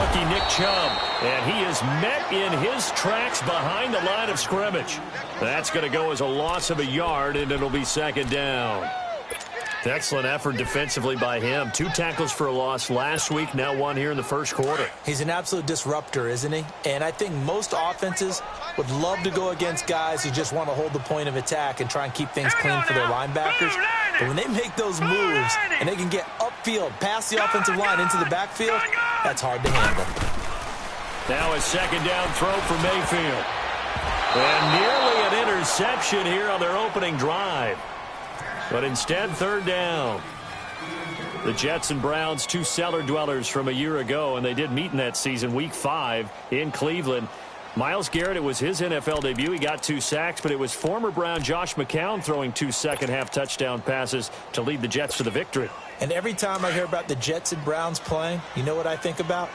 rookie Nick Chubb. And he is met in his tracks behind the line of scrimmage. That's going to go as a loss of a yard, and it'll be second down. Excellent effort defensively by him. 2 tackles for a loss last week, now 1 here in the first quarter. He's an absolute disruptor, isn't he? And I think most offenses would love to go against guys who just want to hold the point of attack and try and keep things clean for their linebackers. But when they make those moves and they can get upfield, past the offensive line into the backfield, that's hard to handle. Now a second down throw for Mayfield. And nearly an interception here on their opening drive. But instead, third down. The Jets and Browns, 2 cellar dwellers from a year ago, and they did meet in that season, Week 5 in Cleveland. Myles Garrett, it was his NFL debut. He got 2 sacks, but it was former Brown Josh McCown throwing 2 second-half touchdown passes to lead the Jets to the victory. And every time I hear about the Jets and Browns playing, you know what I think about?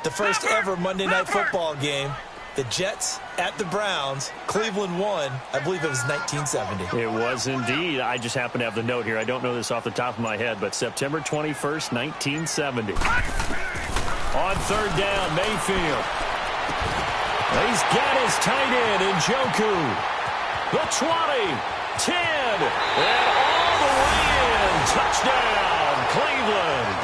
The first ever Monday Night Football game. The Jets at the Browns. Cleveland won. I believe it was 1970. It was indeed. I just happen to have the note here. I don't know this off the top of my head, but September 21st, 1970. On third down, Mayfield. He's got his tight end in Njoku. The 20, 10, and all the way in. Touchdown, Cleveland.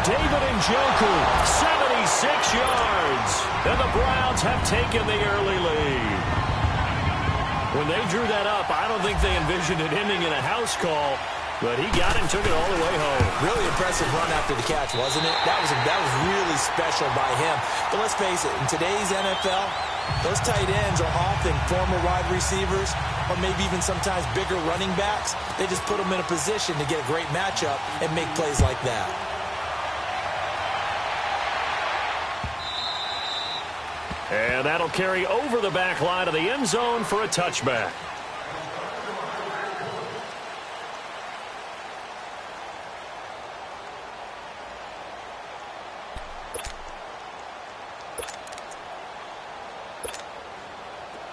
David Njoku, 76 yards. And the Browns have taken the early lead. When they drew that up, I don't think they envisioned it ending in a house call, but he got it and took it all the way home. Really impressive run after the catch, wasn't it? That was really special by him. But let's face it, in today's NFL, those tight ends are often former wide receivers or maybe even sometimes bigger running backs. They just put them in a position to get a great matchup and make plays like that. And that'll carry over the back line of the end zone for a touchback.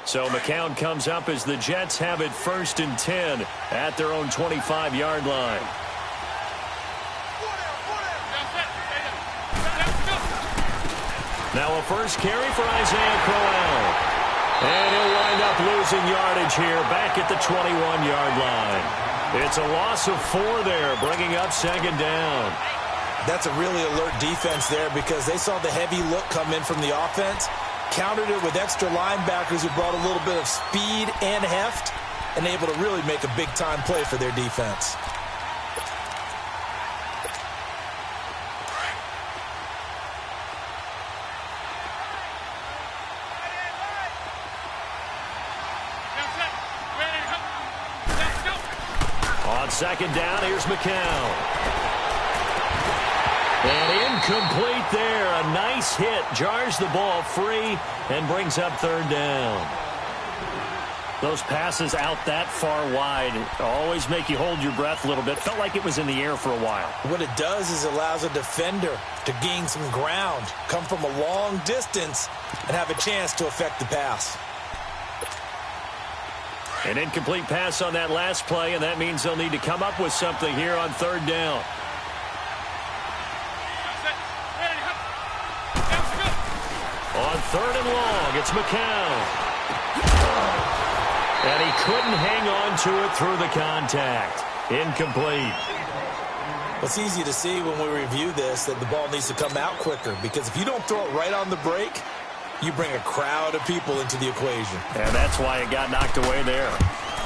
So McCown comes up as the Jets have it 1st and 10 at their own 25-yard line. Now a first carry for Isaiah Crowell. And he'll wind up losing yardage here back at the 21-yard line. It's a loss of 4 there, bringing up second down. That's a really alert defense there because they saw the heavy look come in from the offense, countered it with extra linebackers who brought a little bit of speed and heft, and able to really make a big-time play for their defense. On second down, here's McCown. And incomplete there. A nice hit. Jars the ball free and brings up third down. Those passes out that far wide always make you hold your breath a little bit. Felt like it was in the air for a while. What it does is it allows a defender to gain some ground, come from a long distance, and have a chance to affect the pass. An incomplete pass on that last play, and that means they'll need to come up with something here on third down. On third and long, it's McCown. And he couldn't hang on to it through the contact. Incomplete. It's easy to see when we review this that the ball needs to come out quicker, because if you don't throw it right on the break, you bring a crowd of people into the equation. And that's why it got knocked away there.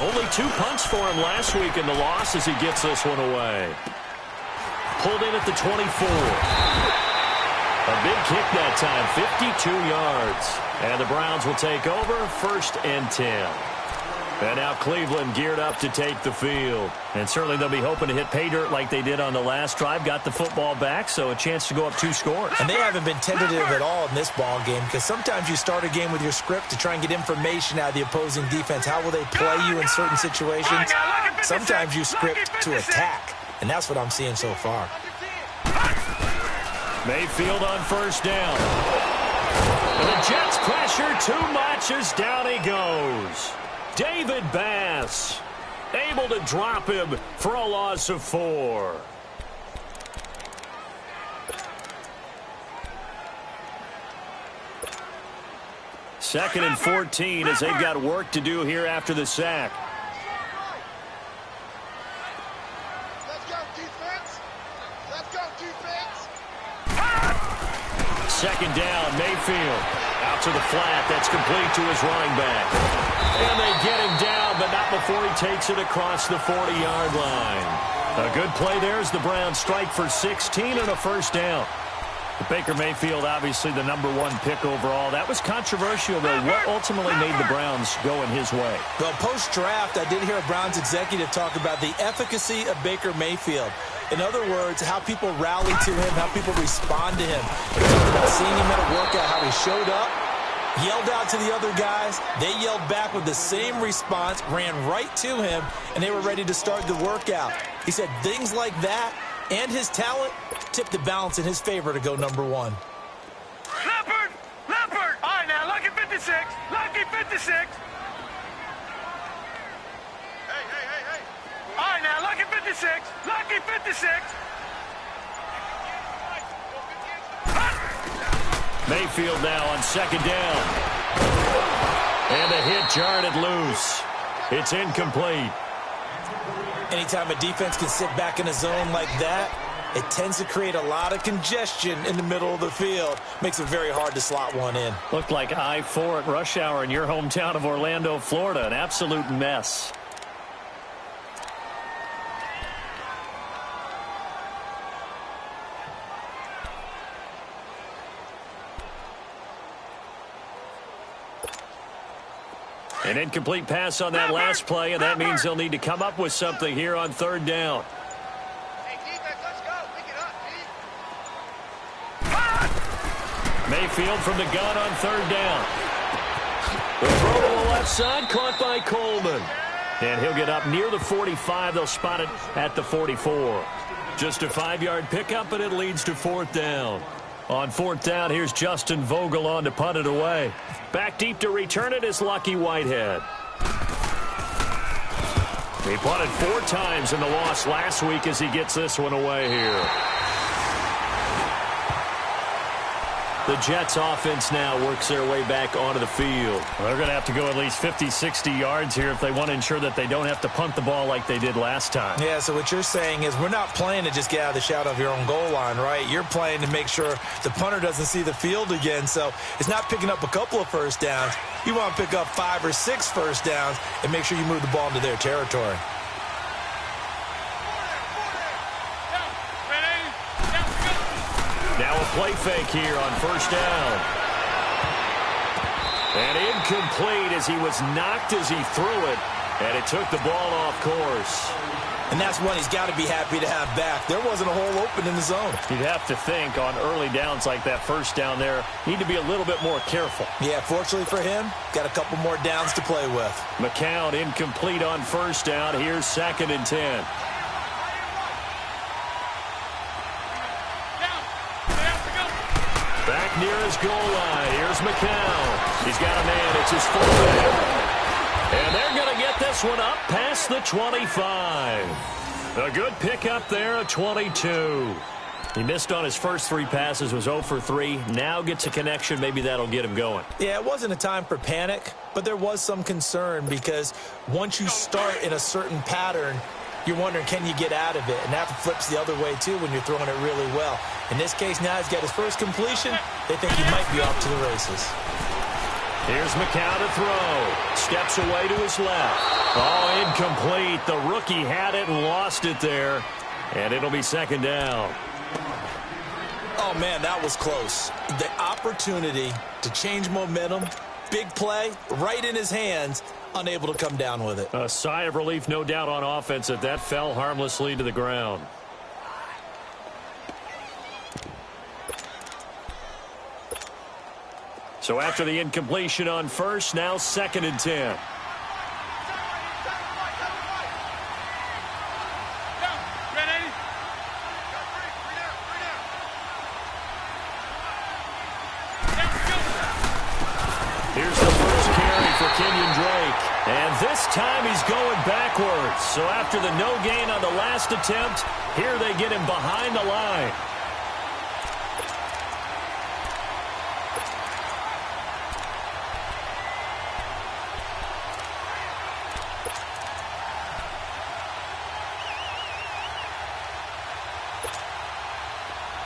Only 2 punts for him last week in the loss as he gets this one away. Pulled in at the 24. A big kick that time, 52 yards. And the Browns will take over, 1st and 10. And now Cleveland geared up to take the field. And certainly they'll be hoping to hit pay dirt like they did on the last drive. Got the football back, so a chance to go up 2 scores. And they haven't been tentative at all in this ball game, because sometimes you start a game with your script to try and get information out of the opposing defense. How will they play you in certain situations? Sometimes you script to attack, and that's what I'm seeing so far. Mayfield on first down. And the Jets pressure too much as down he goes. David Bass able to drop him for a loss of 4. 2nd and 14 as they've got work to do here after the sack. Let's go, defense. Let's go, defense. 2nd down, Mayfield. Out to the flat. That's complete to his running back. And they get him down, but not before he takes it across the 40-yard line. A good play there as the Browns strike for 16 and a first down. Baker Mayfield, obviously the #1 pick overall. That was controversial, though. What ultimately made the Browns go in his way? Well, post-draft, I did hear a Browns executive talk about the efficacy of Baker Mayfield. In other words, how people rally to him, how people respond to him. He talked about seeing him at a workout, how he showed up, yelled out to the other guys. They yelled back with the same response, ran right to him, and they were ready to start the workout. He said things like that and his talent tipped the balance in his favor to go #1. Leopard! Leopard! All right, now, lucky 56. Lucky 56. Hey. All right, now, lucky 56. Lucky 56. Mayfield now on 2nd down. And a hit jarred it loose. It's incomplete. Anytime a defense can sit back in a zone like that, it tends to create a lot of congestion in the middle of the field. Makes it very hard to slot one in. Looked like I-4 at rush hour in your hometown of Orlando, Florida. An absolute mess. An incomplete pass on that last play, and that means they'll need to come up with something here on 3rd down. Hey, defense, let's go. Pick it up, Mayfield from the gun on 3rd down. The throw to the left side, caught by Coleman. And he'll get up near the 45. They'll spot it at the 44. Just a 5-yard pickup, and it leads to 4th down. On 4th down, here's Justin Vogel on to punt it away. Back deep to return it is Lucky Whitehead. He punted 4 times in the loss last week as he gets this one away here. The Jets offense now works their way back onto the field. Well, they're going to have to go at least 50, 60 yards here if they want to ensure that they don't have to punt the ball like they did last time. Yeah, so what you're saying is we're not playing to just get out of the shadow of your own goal line, right? You're playing to make sure the punter doesn't see the field again. So it's not picking up a couple of first downs. You want to pick up 5 or 6 first downs and make sure you move the ball into their territory. Now a play fake here on 1st down. And incomplete as he was knocked as he threw it. And it took the ball off course. And that's one he's got to be happy to have back. There wasn't a hole open in the zone. You'd have to think on early downs like that 1st down there, need to be a little bit more careful. Yeah, fortunately for him, got a couple more downs to play with. McCown incomplete on 1st down. Here's 2nd and 10. Back near his goal line. Here's McCown. He's got a man. It's his fullback. And they're going to get this one up past the 25. A good pickup there at 22. He missed on his first 3 passes, was 0 for 3. Now gets a connection. Maybe that'll get him going. Yeah, it wasn't a time for panic, but there was some concern because once you start in a certain pattern, you're wondering, can you get out of it? And that flips the other way, too, when you're throwing it really well. In this case, now he's got his first completion. They think he might be off to the races. Here's McCown to throw. Steps away to his left. Oh, incomplete. The rookie had it and lost it there. And it'll be 2nd down. Oh, man, that was close. The opportunity to change momentum, big play, right in his hands, unable to come down with it. A sigh of relief, no doubt, on offense that fell harmlessly to the ground. So after the incompletion on 1st, now 2nd and 10. Here's the first carry for Kenyon Drake. And this time he's going backwards. So after the no gain on the last attempt, here they get him behind the line.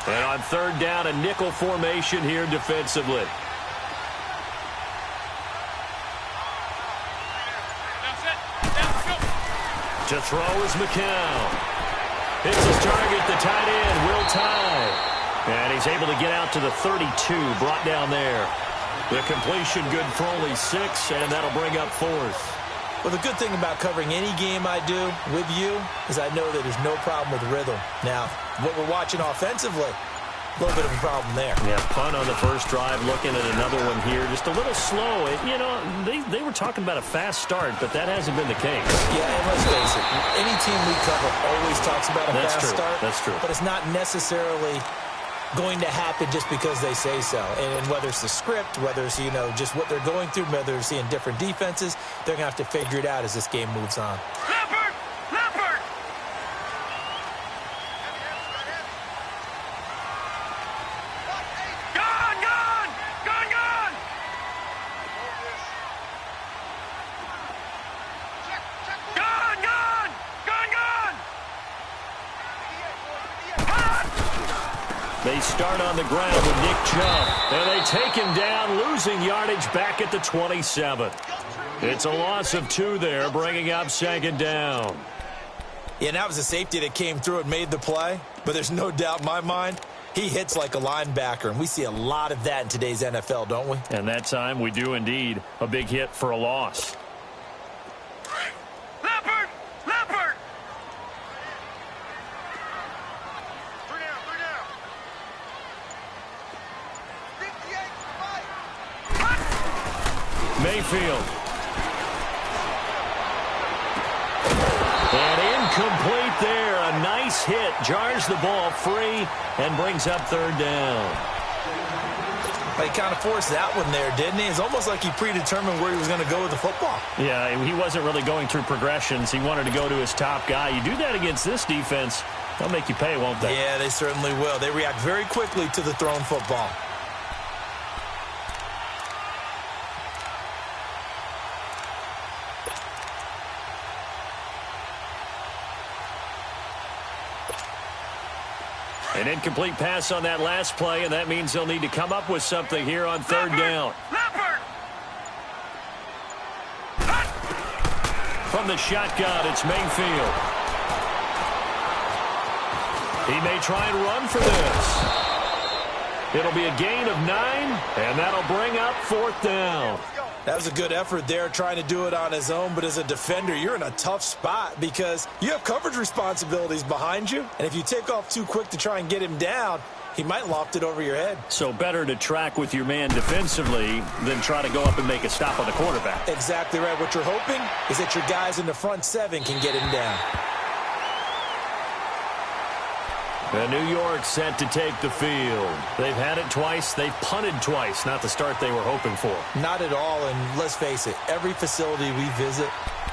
And on third down, a nickel formation here defensively. To throw is McCown. Hits his target, the tight end, Will Tye. And he's able to get out to the 32, brought down there. The completion good for only 6, and that'll bring up 4th. Well, the good thing about covering any game I do with you is I know that there's no problem with rhythm. Now, what we're watching offensively, a little bit of a problem there. Yeah, punt on the first drive, looking at another one here. Just a little slow. You know, they were talking about a fast start, but that hasn't been the case. Yeah, and let's face it, any team we cover always talks about a fast start. That's true. But it's not necessarily going to happen just because they say so. And whether it's the script, whether it's, you know, just what they're going through, whether they're seeing different defenses, they're going to have to figure it out as this game moves on. Leopard! Leopard! Gone! Gone! Gone! Gone! Gone! Gone! Gone! Gone! They start on the ground with Nick Chubb. And they take him down, losing yardage back at the 27. It's a loss of 2 there, bringing up second down. Yeah, and that was a safety that came through and made the play. But there's no doubt in my mind, he hits like a linebacker. And we see a lot of that in today's NFL, don't we? And that time we do indeed. A big hit for a loss. Leopard! Leopard! Mayfield. And incomplete there. A nice hit. Jars the ball free and brings up third down. He kind of forced that one there, didn't he? It's almost like he predetermined where he was going to go with the football. Yeah, he wasn't really going through progressions. He wanted to go to his top guy. You do that against this defense, they'll make you pay, won't they? Yeah, they certainly will. They react very quickly to the thrown football. An incomplete pass on that last play, and that means they'll need to come up with something here on third down. Leopard! From the shotgun, it's Mayfield. He may try and run for this. It'll be a gain of 9, and that'll bring up fourth down. That was a good effort there, trying to do it on his own. But as a defender, you're in a tough spot because you have coverage responsibilities behind you. And if you take off too quick to try and get him down, he might loft it over your head. So better to track with your man defensively than try to go up and make a stop on the quarterback. Exactly right. What you're hoping is that your guys in the front 7 can get him down. And New York set to take the field. They've had it twice. They've punted twice. Not the start they were hoping for. Not at all. And let's face it, every facility we visit,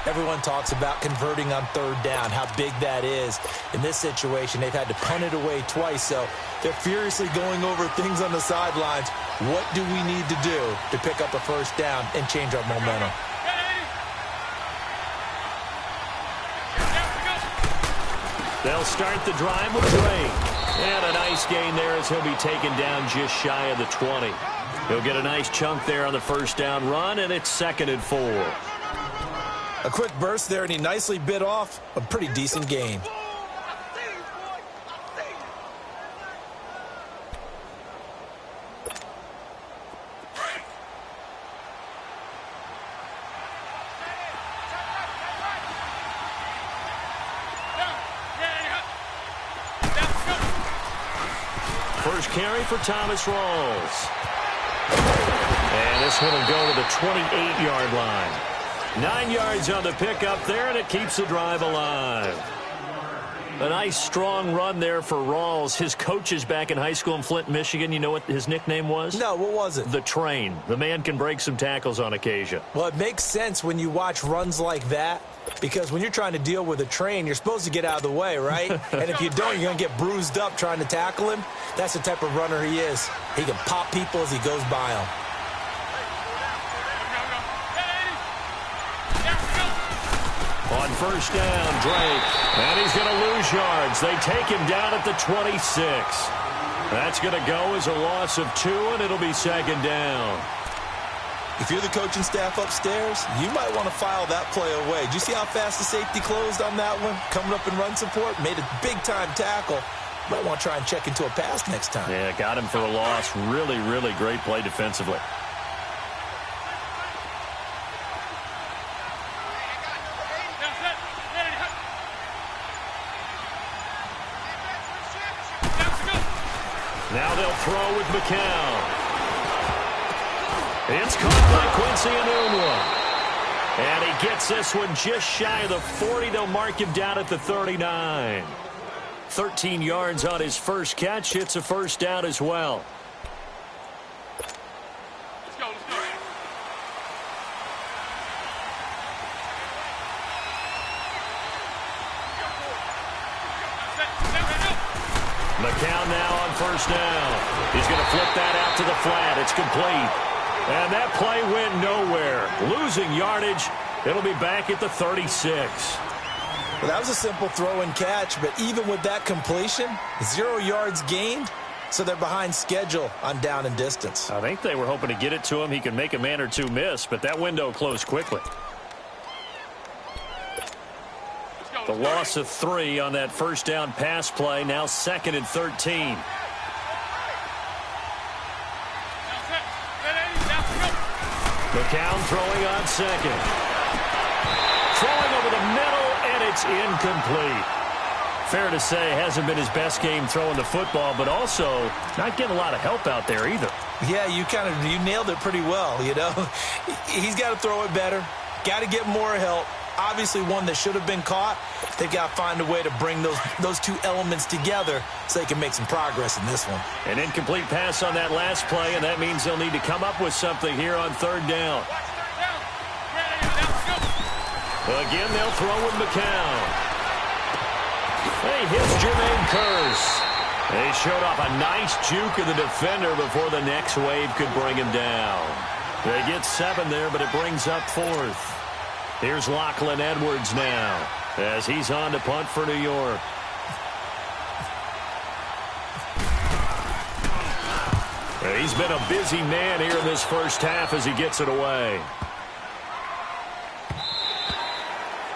everyone talks about converting on third down, how big that is. In this situation, they've had to punt it away twice. So they're furiously going over things on the sidelines. What do we need to do to pick up a first down and change our momentum? They'll start the drive with Drake. And a nice gain there as he'll be taken down just shy of the 20. He'll get a nice chunk there on the first down run, and it's 2nd and 4. A quick burst there, and he nicely bit off a pretty decent gain. First carry for Thomas Rawls. And this one will go to the 28-yard line. 9 yards on the pickup there, and it keeps the drive alive. A nice, strong run there for Rawls. His coaches back in high school in Flint, Michigan, you know what his nickname was? No, what was it? The Train. The man can break some tackles on occasion. Well, it makes sense when you watch runs like that, because when you're trying to deal with a train, you're supposed to get out of the way, right? And if you don't, you're going to get bruised up trying to tackle him. That's the type of runner he is. He can pop people as he goes by them. On first down, Drake. And he's going to lose yards. They take him down at the 26. That's going to go as a loss of 2, and it'll be second down. If you're the coaching staff upstairs, you might want to file that play away. Did you see how fast the safety closed on that one? Coming up in run support, made a big-time tackle. Might want to try and check into a pass next time. Yeah, got him for a loss. Really, really great play defensively. Now they'll throw with McCown. It's caught by Quincy Enunwa. And he gets this one just shy of the 40. They'll mark him down at the 39. 13 yards on his first catch. It's a first down as well. Let's go. McCown now on first down. He's going to flip that out to the flat. It's complete. And that play went nowhere. Losing yardage. It'll be back at the 36. Well, that was a simple throw and catch, but even with that completion, 0 yards gained, so they're behind schedule on down and distance. I think they were hoping to get it to him. He could make a man or two miss, but that window closed quickly. The loss of 3 on that first down pass play. Now 2nd and 13. McCown throwing on second. Throwing over the middle, and it's incomplete. Fair to say, hasn't been his best game throwing the football, but also not getting a lot of help out there either. Yeah, you nailed it pretty well, you know. He's got to throw it better. Got to get more help. Obviously one that should have been caught. They've got to find a way to bring those two elements together so they can make some progress in this one. An incomplete pass on that last play, and that means they'll need to come up with something here on third down. Again, they'll throw with McCown. They hit Jermaine Kearse. They showed off a nice juke of the defender before the next wave could bring him down. They get 7 there, but it brings up 4th. Here's Lachlan Edwards now as he's on to punt for New York. He's been a busy man here in this first half as he gets it away.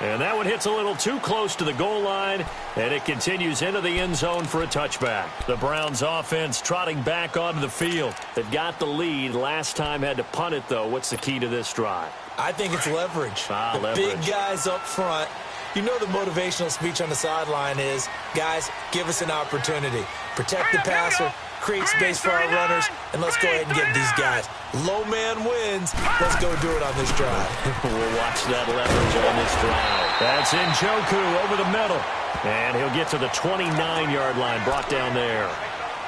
And that one hits a little too close to the goal line, and it continues into the end zone for a touchback. The Browns offense trotting back onto the field. They've got the lead. Last time had to punt it, though. What's the key to this drive? I think it's leverage. Leverage. Big guys up front. You know the motivational speech on the sideline is, guys, give us an opportunity. Protect the passer, create space for our runners, and let's go ahead and get these guys. Low man wins. Let's go do it on this drive. We'll watch that leverage on this drive. That's Njoku over the middle. And he'll get to the 29-yard line, brought down there.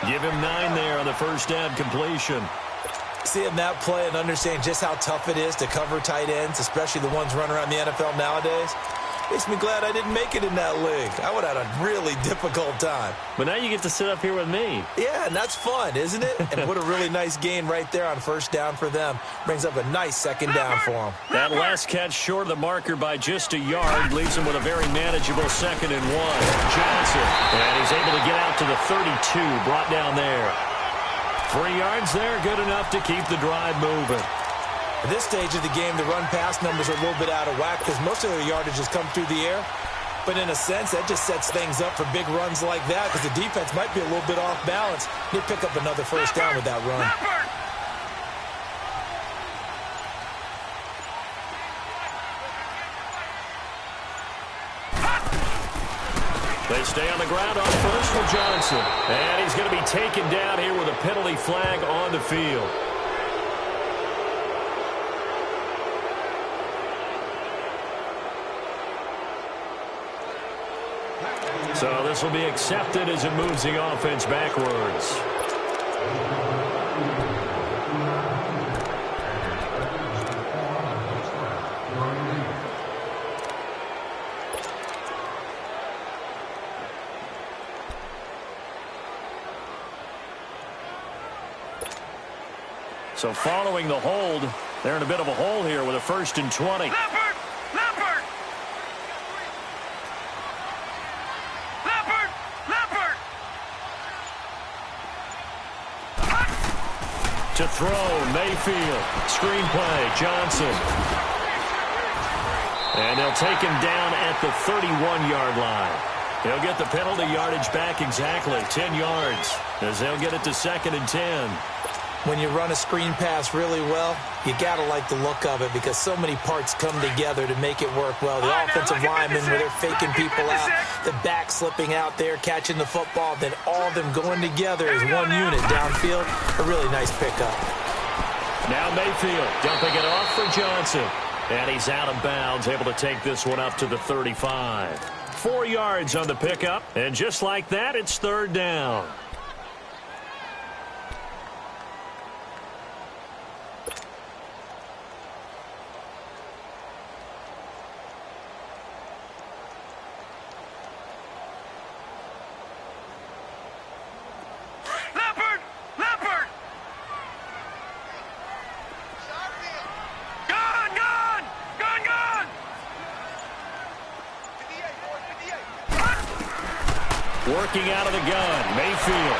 Give him 9 there on the first down completion. Seeing that play and understanding just how tough it is to cover tight ends, especially the ones running around the NFL nowadays, makes me glad I didn't make it in that league. I would have had a really difficult time. But now you get to sit up here with me. Yeah, and that's fun, isn't it? And what a really nice gain right there on first down for them. Brings up a nice second down for them. That last catch short of the marker by just a yard leaves him with a very manageable 2nd and 1. Johnson, and he's able to get out to the 32, brought down there. 3 yards there, good enough to keep the drive moving. At this stage of the game, the run-pass numbers are a little bit out of whack because most of their yardage has come through the air. But in a sense, that just sets things up for big runs like that because the defense might be a little bit off balance. They pick up another first down with that run. They stay on the ground on first with Johnson. And he's going to be taken down here with a penalty flag on the field. So this will be accepted as it moves the offense backwards. So following the hold, they're in a bit of a hole here with a 1st and 20. To throw, Mayfield. Screenplay, Johnson. And they'll take him down at the 31-yard line. He'll get the penalty yardage back exactly, 10 yards, as they'll get it to 2nd and 10. When you run a screen pass really well, you got to like the look of it because so many parts come together to make it work well. The offensive linemen, where they're faking people out, the back slipping out there, catching the football, then all of them going together as one unit downfield. A really nice pickup. Now Mayfield dumping it off for Johnson. And he's out of bounds, able to take this one up to the 35. 4 yards on the pickup, and just like that, it's 3rd down. Working out of the gun, Mayfield.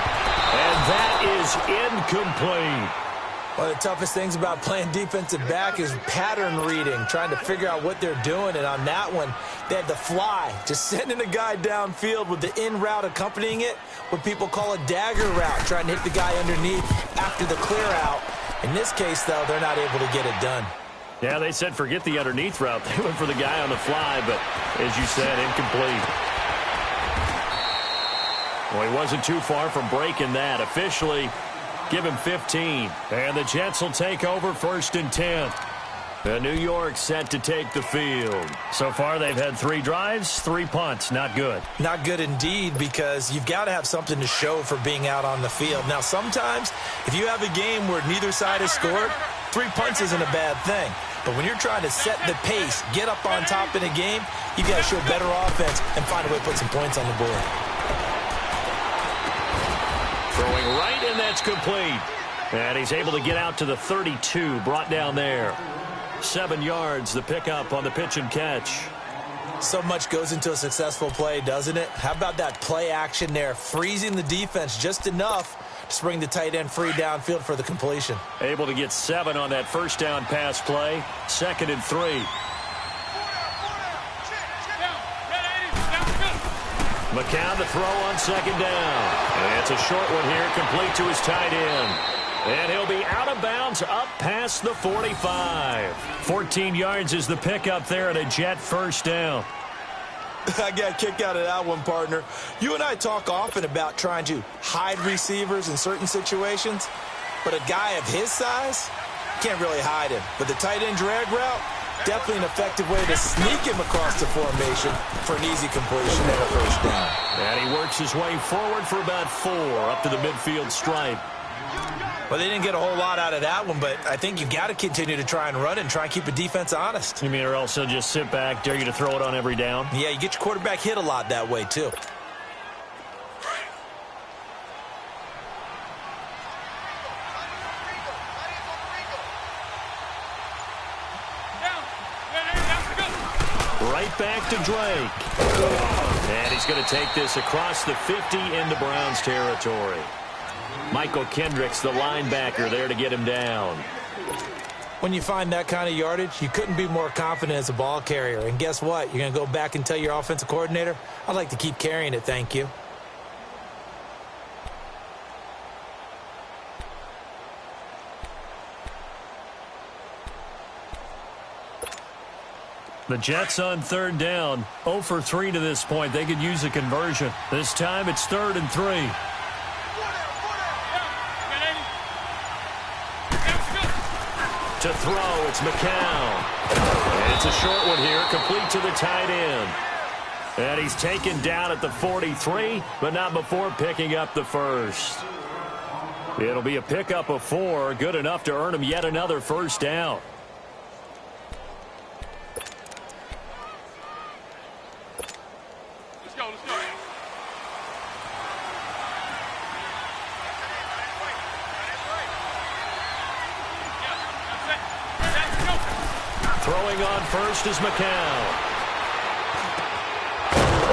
And that is incomplete. One of the toughest things about playing defensive back is pattern reading, trying to figure out what they're doing. And on that one, they had the fly, just sending a guy downfield with the in route accompanying it, what people call a dagger route, trying to hit the guy underneath after the clear out. In this case, though, they're not able to get it done. Yeah, they said forget the underneath route. They went for the guy on the fly, but as you said, incomplete. Well, he wasn't too far from breaking that. Officially, give him 15. And the Jets will take over 1st and 10. New York set to take the field. So far, they've had 3 drives, 3 punts. Not good. Not good indeed, because you've got to have something to show for being out on the field. Now, sometimes, if you have a game where neither side has scored, 3 punts isn't a bad thing. But when you're trying to set the pace, get up on top in a game, you got to show better offense and find a way to put some points on the board. Throwing right, and that's complete. And he's able to get out to the 32, brought down there. 7 yards, the pickup on the pitch and catch. So much goes into a successful play, doesn't it? How about that play action there, freezing the defense just enough to spring the tight end free downfield for the completion. Able to get 7 on that 1st down pass play. 2nd and 3. McCown to throw on 2nd down. And it's a short one here, complete to his tight end. And he'll be out of bounds up past the 45. 14 yards is the pickup there and a Jet 1st down. I got a kick out of that one, partner. You and I talk often about trying to hide receivers in certain situations, but a guy of his size can't really hide him. But the tight end drag route, definitely an effective way to sneak him across the formation for an easy completion and a 1st down. And he works his way forward for about 4 up to the midfield stripe. Well, they didn't get a whole lot out of that one, but I think you've got to continue to try and run it and try and keep the defense honest. You mean or else they'll just sit back, dare you to throw it on every down? Yeah, you get your quarterback hit a lot that way, too. Right back to Drake. And he's going to take this across the 50 into Browns territory. Michael Kendricks, the linebacker, there to get him down. When you find that kind of yardage, you couldn't be more confident as a ball carrier. And guess what? You're going to go back and tell your offensive coordinator, I'd like to keep carrying it, thank you. The Jets on 3rd down. 0 for 3 to this point. They could use a conversion. This time it's 3rd and 3. To throw, it's McCown. And it's a short one here, complete to the tight end. And he's taken down at the 43, but not before picking up the 1st. It'll be a pickup of 4, good enough to earn him yet another 1st down. Throwing on 1st is McCown.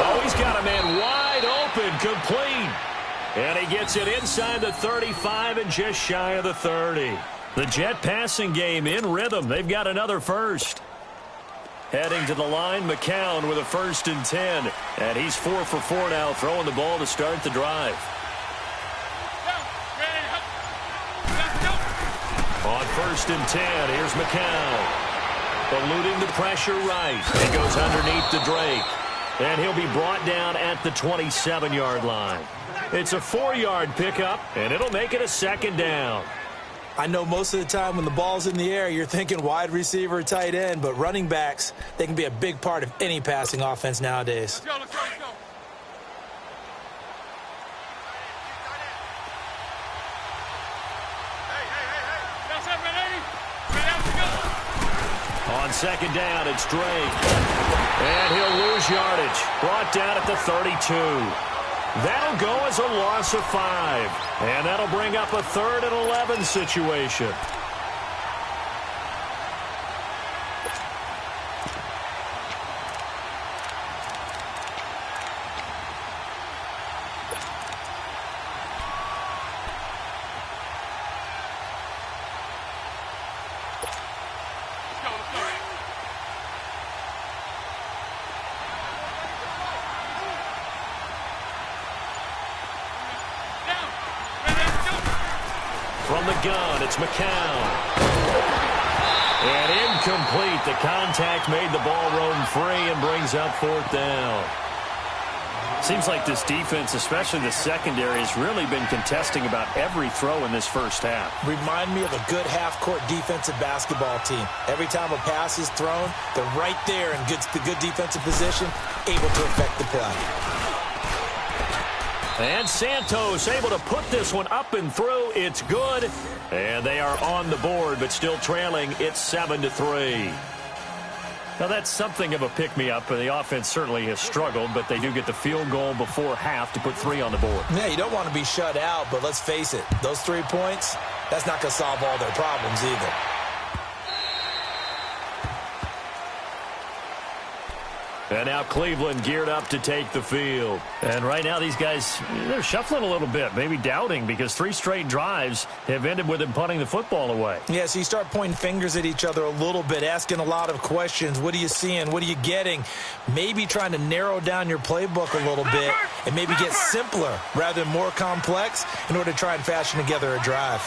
Oh, he's got a man wide open, complete. And he gets it inside the 35 and just shy of the 30. The Jet passing game in rhythm. They've got another first. Heading to the line, McCown with a 1st and 10. And he's 4 for 4 now, throwing the ball to start the drive. On 1st and 10, here's McCown. Eluding the pressure right. He goes underneath to Drake. And he'll be brought down at the 27-yard line. It's a 4-yard pickup, and it'll make it a 2nd down. I know most of the time when the ball's in the air, you're thinking wide receiver, tight end, but running backs, they can be a big part of any passing offense nowadays. Let's go, let's go, let's go. On 2nd down, it's Drake. And he'll lose yardage. Brought down at the 32. That'll go as a loss of 5. And that'll bring up a 3rd and 11 situation. From the gun, it's McCown. And incomplete. The contact made the ball roam free and brings up 4th down. Seems like this defense, especially the secondary, has really been contesting about every throw in this first half. Remind me of a good half-court defensive basketball team. Every time a pass is thrown, they're right there in good defensive position, able to affect the play. And Santos able to put this one up and through. It's good. And they are on the board, but still trailing. It's 7-3. Now, that's something of a pick-me-up. The offense certainly has struggled, but they do get the field goal before half to put 3 on the board. Yeah, you don't want to be shut out, but let's face it. Those 3 points, that's not going to solve all their problems either. And now Cleveland geared up to take the field. And right now these guys, they're shuffling a little bit, maybe doubting, because 3 straight drives have ended with them punting the football away. Yeah, so you start pointing fingers at each other a little bit, asking a lot of questions. What are you seeing? What are you getting? Maybe trying to narrow down your playbook a little bit and maybe get simpler rather than more complex in order to try and fashion together a drive.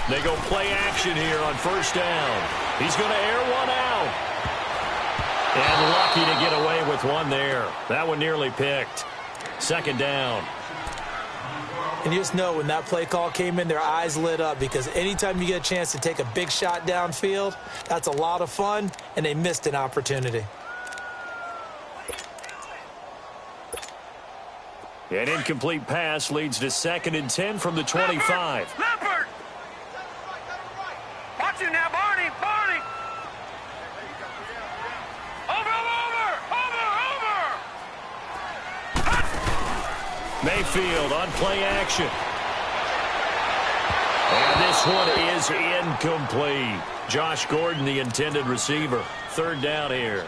They go play action here on 1st down. He's going to air one out. And lucky to get away with one there. That one nearly picked. 2nd down. And you just know when that play call came in, their eyes lit up, because anytime you get a chance to take a big shot downfield, that's a lot of fun, and they missed an opportunity. An incomplete pass leads to 2nd and 10 from the 25. Leopard! Watch him now, Barney! Barney! Over! Mayfield on play action. And this one is incomplete. Josh Gordon, the intended receiver. 3rd down here.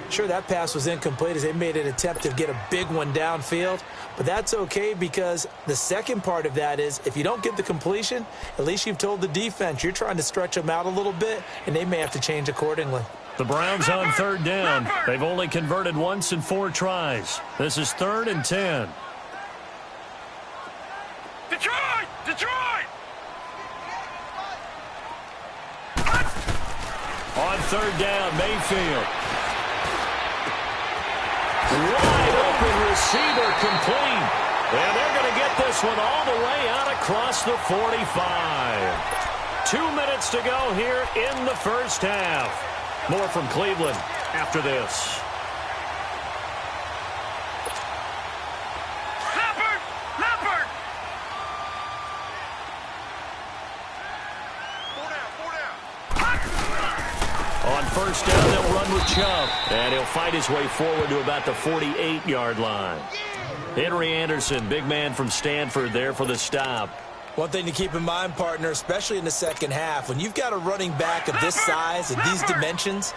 Sure, that pass was incomplete as they made an attempt to get a big one downfield, but that's okay, because the second part of that is if you don't get the completion, at least you've told the defense you're trying to stretch them out a little bit, and they may have to change accordingly. The Browns on 3rd down. They've only converted once in 4 tries. This is 3rd and 10. Detroit! Detroit! On 3rd down, Mayfield. Wide open receiver complete. And they're going to get this one all the way out across the 45. 2 minutes to go here in the first half. More from Cleveland after this. Leopard! Leopard! 4 down. On 1st down, they'll run with Chubb. And he'll fight his way forward to about the 48-yard line. Henry Anderson, big man from Stanford, there for the stop. One thing to keep in mind, partner, especially in the second half, when you've got a running back of this size and these dimensions,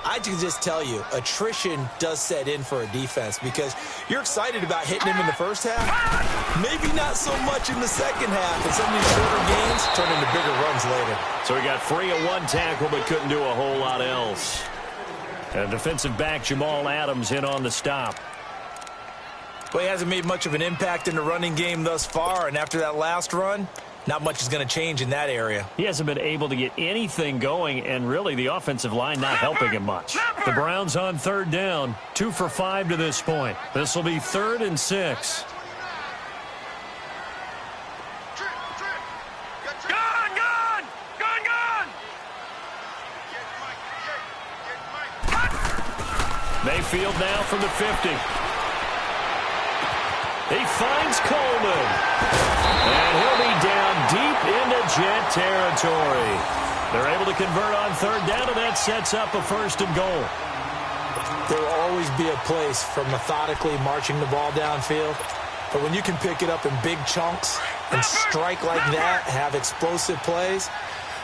I can just tell you, attrition does set in for a defense because you're excited about hitting him in the first half. Maybe not so much in the second half, and some of these shorter gains turn into bigger runs later. So he got free of one tackle but couldn't do a whole lot else. And defensive back Jamal Adams in on the stop. Well, he hasn't made much of an impact in the running game thus far, and after that last run, not much is going to change in that area. He hasn't been able to get anything going, and really the offensive line not helping him much. The Browns on third down, 2 for 5 to this point. This will be 3rd and 6. Mayfield now from the 50. He finds Coleman. And he'll be down deep into Jet territory. They're able to convert on third down, and that sets up a 1st and goal. There will always be a place for methodically marching the ball downfield. But when you can pick it up in big chunks and strike like that, have explosive plays,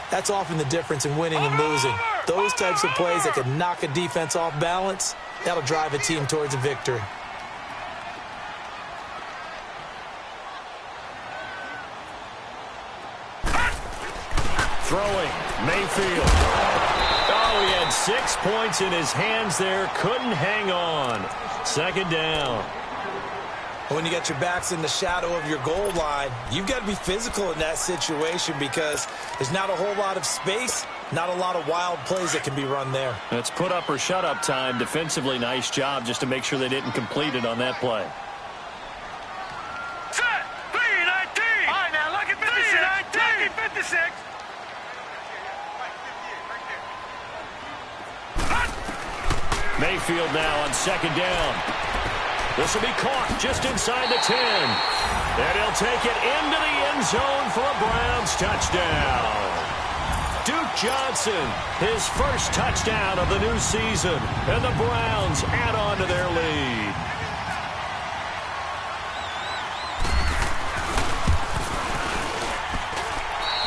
that's often the difference in winning and losing. Those types of plays that can knock a defense off balance, that'll drive a team towards a victory. Throwing, Mayfield. Oh, he had 6 points in his hands there. Couldn't hang on. 2nd down. When you got your backs in the shadow of your goal line, you've got to be physical in that situation because there's not a whole lot of space, not a lot of wild plays that can be run there. That's put up or shut up time. Defensively, nice job just to make sure they didn't complete it on that play. Set! 3-19! All right, now look at 56. 56. Mayfield now on 2nd down. This will be caught just inside the 10. And he'll take it into the end zone for a Browns touchdown. Duke Johnson, his first touchdown of the new season. And the Browns add on to their lead.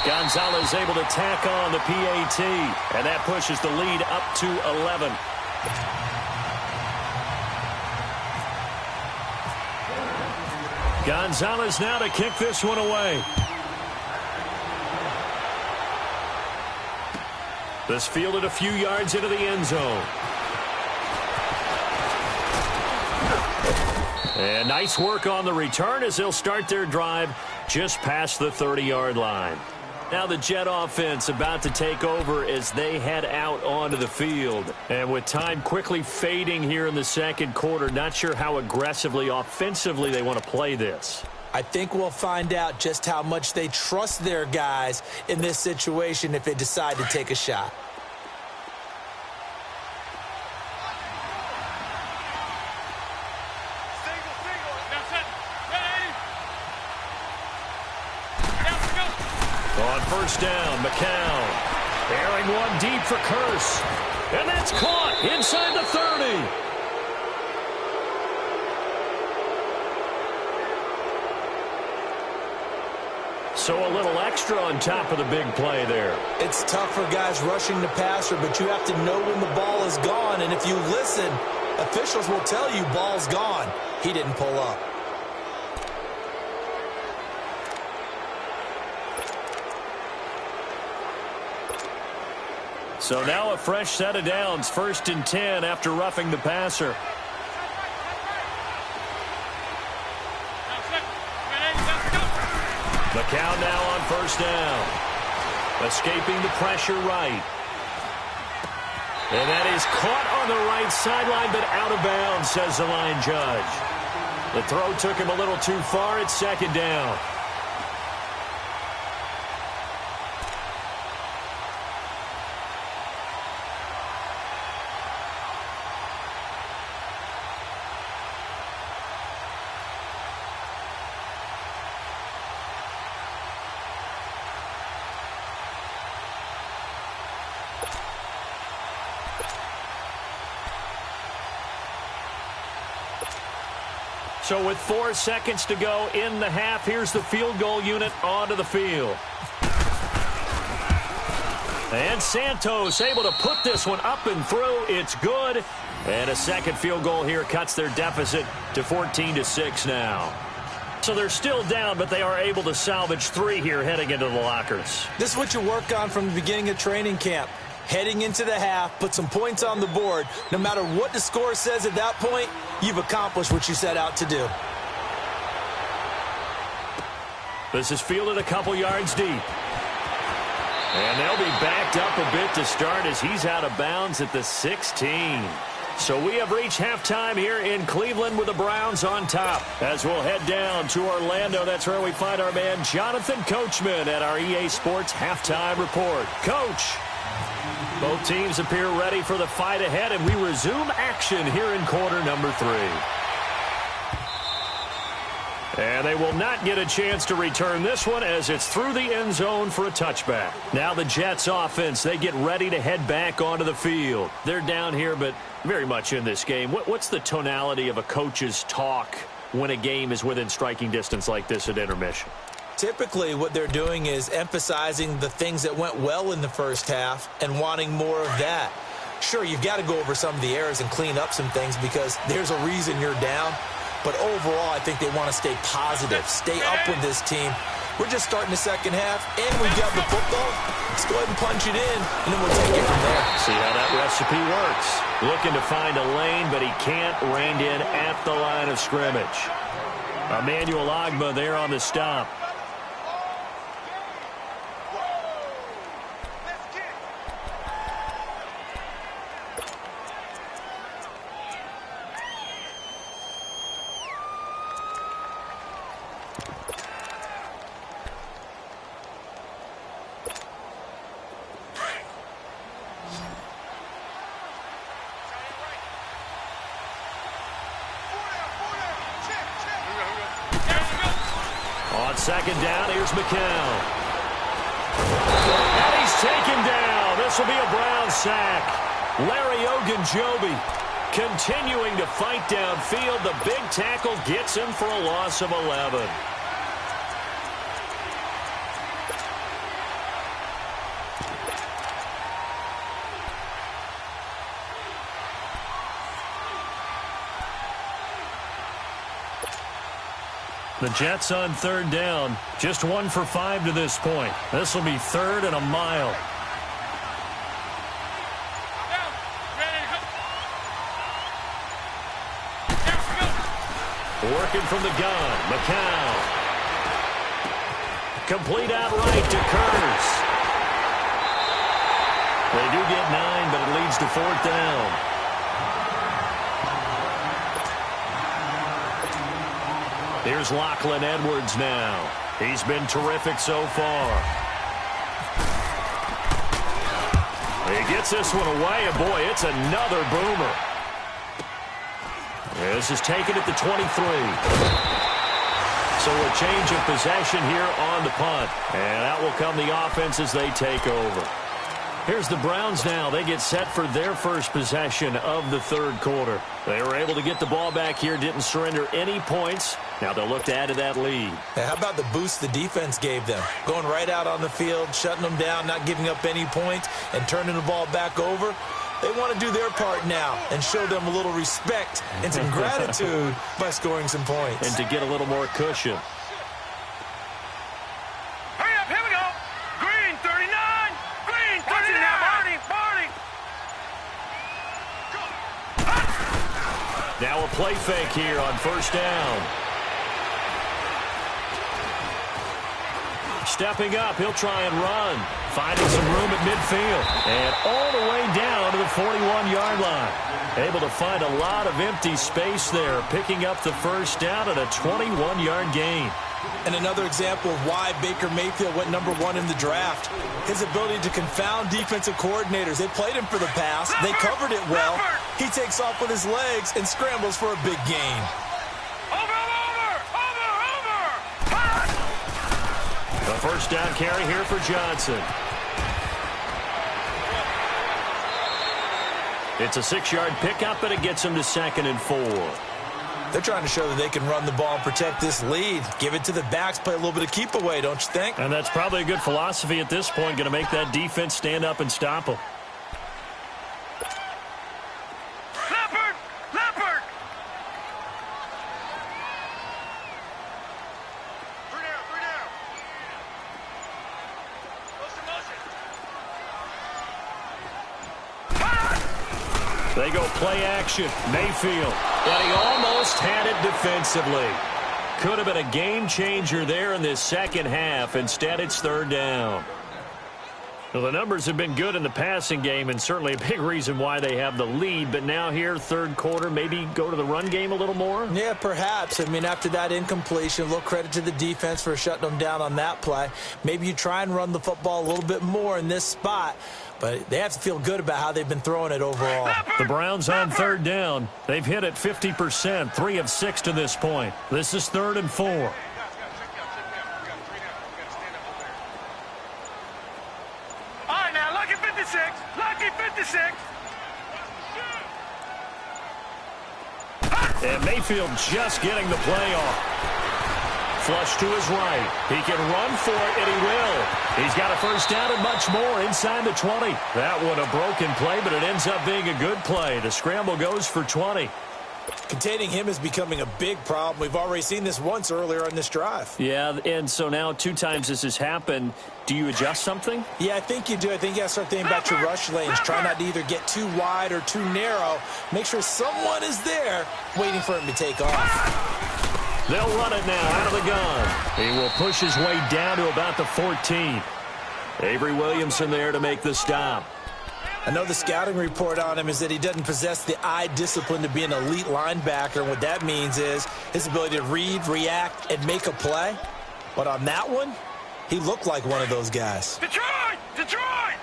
Gonzalez able to tack on the PAT. And that pushes the lead up to 11. Gonzalez now to kick this one away. This fielded a few yards into the end zone. And nice work on the return as they'll start their drive just past the 30-yard line. Now the Jet offense about to take over as they head out onto the field. And with time quickly fading here in the 2nd quarter, not sure how aggressively, offensively they want to play this. I think we'll find out just how much they trust their guys in this situation if they decide to take a shot. On 1st down, McCown. Airing one deep for Curse. And that's caught inside the 30. So a little extra on top of the big play there. It's tough for guys rushing the passer, but you have to know when the ball is gone. And if you listen, officials will tell you ball's gone. He didn't pull up. So now a fresh set of downs, 1st and 10 after roughing the passer. McCown now on 1st down. Escaping the pressure right. And that is caught on the right sideline, but out of bounds, says the line judge. The throw took him a little too far. It's 2nd down. So with 4 seconds to go in the half, here's the field goal unit onto the field. And Santos able to put this one up and through. It's good. And a second field goal here cuts their deficit to 14-6 now. So they're still down, but they are able to salvage 3 here heading into the lockers. This is what you work on from the beginning of training camp. Heading into the half, put some points on the board. No matter what the score says at that point, you've accomplished what you set out to do. This is fielded a couple yards deep. And they'll be backed up a bit to start as he's out of bounds at the 16. So we have reached halftime here in Cleveland with the Browns on top. As we'll head down to Orlando, that's where we find our man Jonathan Coachman at our EA Sports Halftime Report. Coach, both teams appear ready for the fight ahead, and we resume action here in quarter number 3. And they will not get a chance to return this one as it's through the end zone for a touchback. Now the Jets offense, they get ready to head back onto the field. They're down here, but very much in this game. What's the tonality of a coach's talk when a game is within striking distance like this at intermission? Typically, what they're doing is emphasizing the things that went well in the first half and wanting more of that. Sure, you've got to go over some of the errors and clean up some things because there's a reason you're down. But overall, I think they want to stay positive, stay up with this team. We're just starting the second half, and we've got the football. Let's go ahead and punch it in, and then we'll take it from there. See how that recipe works. Looking to find a lane, but he can't rein in at the line of scrimmage. Emmanuel Ogbah there on the stop. Second down, here's McCown. And he's taken down. This will be a Brown sack. Larry Ogunjobi continuing to fight downfield. The big tackle gets him for a loss of 11. The Jets on third down, just 1 for 5 to this point. This will be 3rd and a mile. Working from the gun, McCown. Complete outright to Kurtz. They do get 9, but it leads to 4th down. Here's Lachlan Edwards now. He's been terrific so far. He gets this one away, and boy, it's another boomer. This is taken at the 23. So a change of possession here on the punt. And out will come the offense as they take over. Here's the Browns now. They get set for their first possession of the third quarter. They were able to get the ball back here, didn't surrender any points. Now they'll look to add to that lead. Now, how about the boost the defense gave them? Going right out on the field, shutting them down, not giving up any points, and turning the ball back over. They want to do their part now and show them a little respect and some gratitude by scoring some points. And to get a little more cushion. Hurry up, here we go. Green, 39. Green, 39. Barney. Now a play fake here on first down. Stepping up, he'll try and run. Finding some room at midfield. And all the way down to the 41-yard line. Able to find a lot of empty space there, picking up the first down at a 21-yard gain. And another example of why Baker Mayfield went #1 in the draft. His ability to confound defensive coordinators. They played him for the pass. They covered it well. He takes off with his legs and scrambles for a big gain. The first down carry here for Johnson. It's a 6-yard pickup, and it gets him to 2nd and 4. They're trying to show that they can run the ball and protect this lead. Give it to the backs, play a little bit of keep away, don't you think? And that's probably a good philosophy at this point, going to make that defense stand up and stop them. Leopard! Leopard! Three down. Motion. They go play action. Mayfield. And he almost had it defensively. Could have been a game changer there in this second half. Instead, it's third down. Well, the numbers have been good in the passing game, and certainly a big reason why they have the lead. But now here, third quarter, maybe go to the run game a little more? Yeah, perhaps. I mean, after that incompletion, a little credit to the defense for shutting them down on that play. Maybe you try and run the football a little bit more in this spot. But they have to feel good about how they've been throwing it overall. The Browns on third down. They've hit it 50%, 3 of 6 to this point. This is 3rd and 4. All right, now, lucky 56. Lucky 56. And Mayfield just getting the play off. Flush to his right. He can run for it, and he will. He's got a first down and much more inside the 20. That one a broken play, but it ends up being a good play. The scramble goes for 20. Containing him is becoming a big problem. We've already seen this once earlier on this drive. Yeah, and so now 2 times this has happened. Do you adjust something? Yeah, I think you do. I think you got to start thinking about your rush lanes. Try not to either get too wide or too narrow. Make sure someone is there waiting for him to take off. They'll run it now out of the gun. He will push his way down to about the 14. Avery Williamson there to make the stop. I know the scouting report on him is that he doesn't possess the eye discipline to be an elite linebacker. And what that means is his ability to read, react, and make a play. But on that one, he looked like one of those guys. Detroit! Detroit!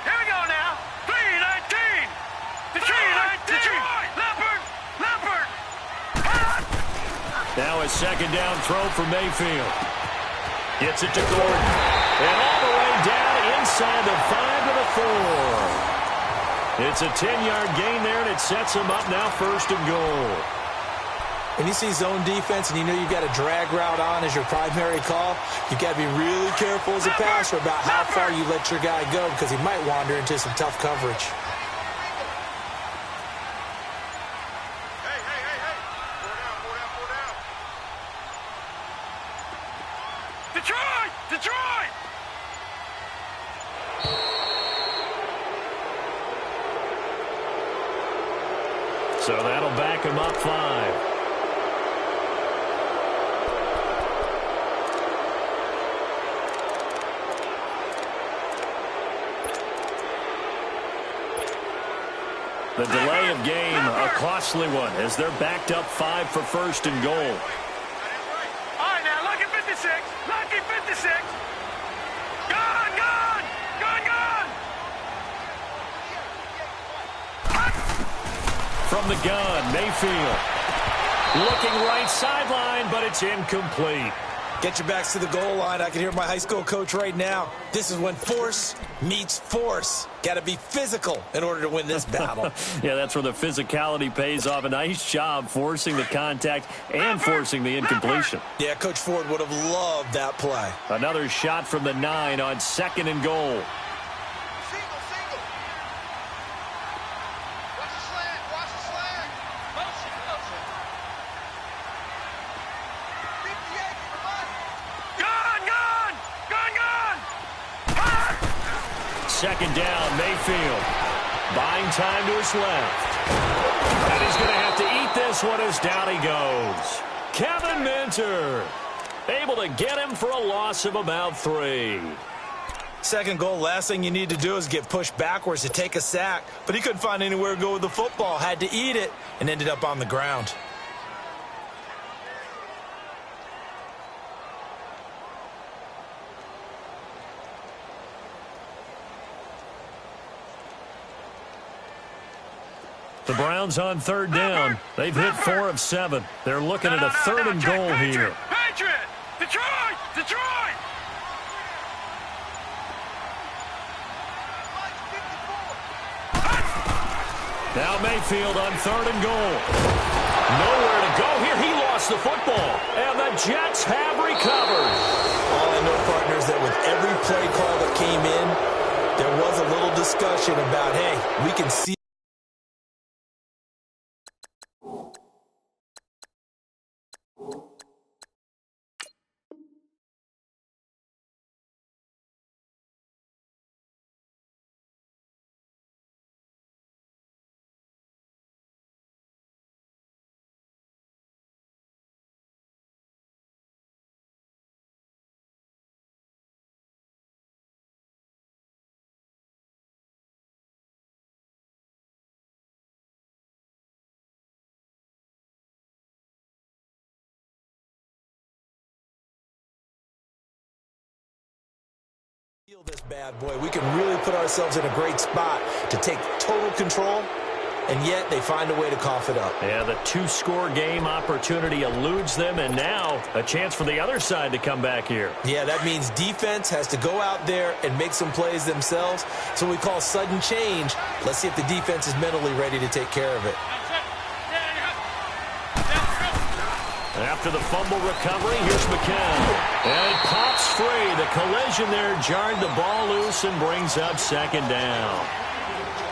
Here we go now. 3-19. Detroit! Leopard! Leopard! Now a second down throw for Mayfield. Gets it to Gordon. And all the way down inside the 5 to the 4. It's a 10-yard gain there, and it sets him up now 1st and goal. When you see zone defense and you know you've got a drag route on as your primary call, you've got to be really careful as a passer about how far you let your guy go because he might wander into some tough coverage. Detroit! Detroit! So that'll back him up 5. The delay of game, a costly one, as they're backed up 5 for 1st and goal. All right, now, lucky 56. Lucky 56. Gone, gone! Gone, gone! From the gun, Mayfield. Looking right sideline, but it's incomplete. Get your backs to the goal line. I can hear my high school coach right now. This is when force meets force. Got to be physical in order to win this battle. Yeah, that's where the physicality pays off. A nice job forcing the contact and forcing the incompletion. Yeah, Coach Ford would have loved that play. Another shot from the 9 on 2nd and goal. Second down, Mayfield. Buying time to his left. And he's going to have to eat this one as down he goes. Kevin Minter able to get him for a loss of about 3. Second goal, last thing you need to do is get pushed backwards to take a sack. But he couldn't find anywhere to go with the football. Had to eat it and ended up on the ground. The Browns on third down. They've hit 4 of 7. They're looking at a 3rd and goal here. Patriot! Detroit! Detroit! Now Mayfield on 3rd and goal. Nowhere to go here. He lost the football. And the Jets have recovered. All I know, partners, that with every play call that came in, there was a little discussion about, hey, we can see. This bad boy, we can really put ourselves in a great spot to take total control, and yet they find a way to cough it up. Yeah, the 2-score game opportunity eludes them, and now a chance for the other side to come back here. Yeah, that means defense has to go out there and make some plays themselves. So we call sudden change. Let's see if the defense is mentally ready to take care of it. After the fumble recovery, here's McCown. And it pops free. The collision there jarred the ball loose and brings up 2nd down.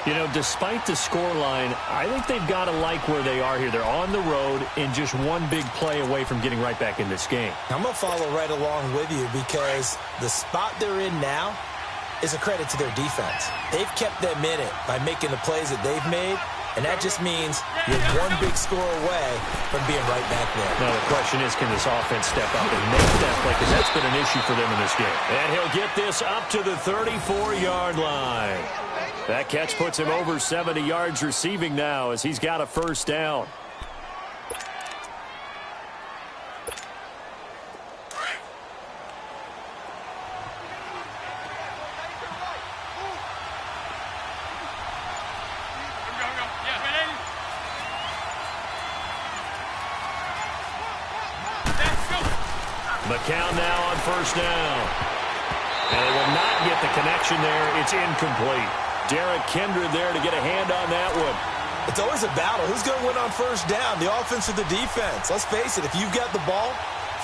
You know, despite the scoreline, I think they've got to like where they are here. They're on the road and just one big play away from getting right back in this game. I'm going to follow right along with you because the spot they're in now is a credit to their defense. They've kept them in it by making the plays that they've made. And that just means you're one big score away from being right back there. Now, the question is, can this offense step up and make that play? Because that's been an issue for them in this game. And he'll get this up to the 34-yard line. That catch puts him over 70 yards receiving now as he's got a 1st down. McCown now on 1st down. And they will not get the connection there. It's incomplete. Derek Kindred there to get a hand on that one. It's always a battle. Who's going to win on 1st down, the offense or the defense? Let's face it, if you've got the ball,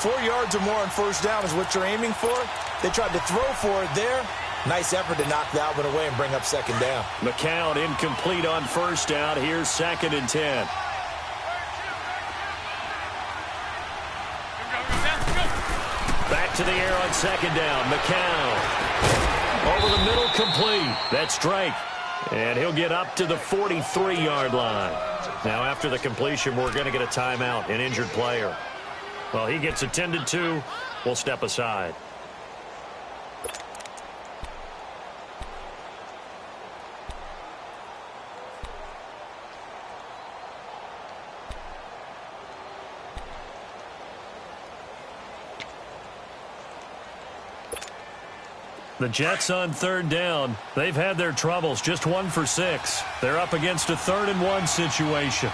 4 yards or more on 1st down is what you're aiming for. They tried to throw for it there. Nice effort to knock that one away and bring up 2nd down. McCown incomplete on 1st down. Here's 2nd and 10. Back to the air on 2nd down. McCown. Over the middle, complete. That's Drake. And he'll get up to the 43-yard line. Now, after the completion, we're going to get a timeout, an injured player. Well, he gets attended to. We'll step aside. The Jets on 3rd down. They've had their troubles, just 1 for 6. They're up against a 3rd and 1 situation.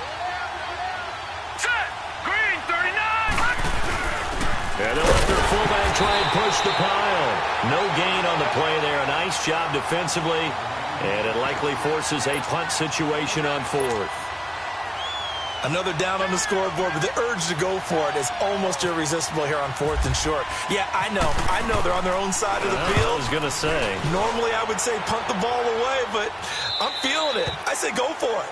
Set! Green, 39! And they'll let their fullback try and push the pile. No gain on the play there. A nice job defensively. And it likely forces a punt situation on 4th. Another down on the scoreboard, but the urge to go for it is almost irresistible here on 4th and short. Yeah, I know they're on their own side of the field. I was going to say. Normally I would say punt the ball away, but I'm feeling it. I say go for it.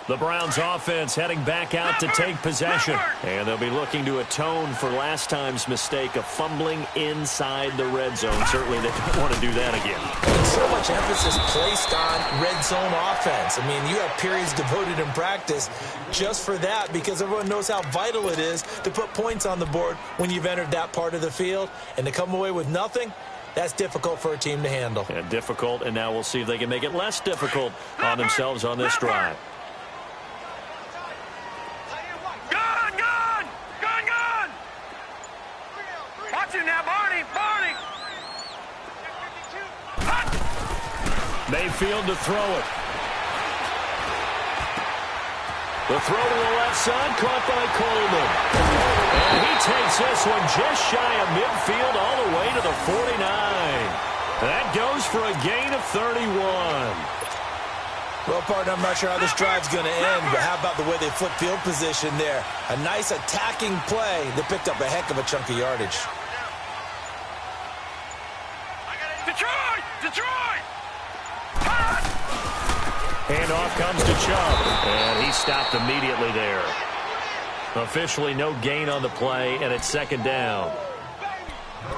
The Browns offense heading back out to take possession. And they'll be looking to atone for last time's mistake of fumbling inside the red zone. Certainly they don't want to do that again. So much emphasis placed on red zone offense. I mean, you have periods devoted in practice just for that because everyone knows how vital it is to put points on the board when you've entered that part of the field. And to come away with nothing, that's difficult for a team to handle. And difficult, and now we'll see if they can make it less difficult on themselves on this drive. Now, Barney! Mayfield to throw it. The throw to the left side, caught by Coleman. And he takes this one just shy of midfield all the way to the 49. That goes for a gain of 31. Well, partner, I'm not sure how this drive's going to end, but how about the way they flip field position there? A nice attacking play that picked up a heck of a chunk of yardage. Detroit! Detroit! Handoff comes to Chubb, and he stopped immediately there. Officially no gain on the play, and it's second down.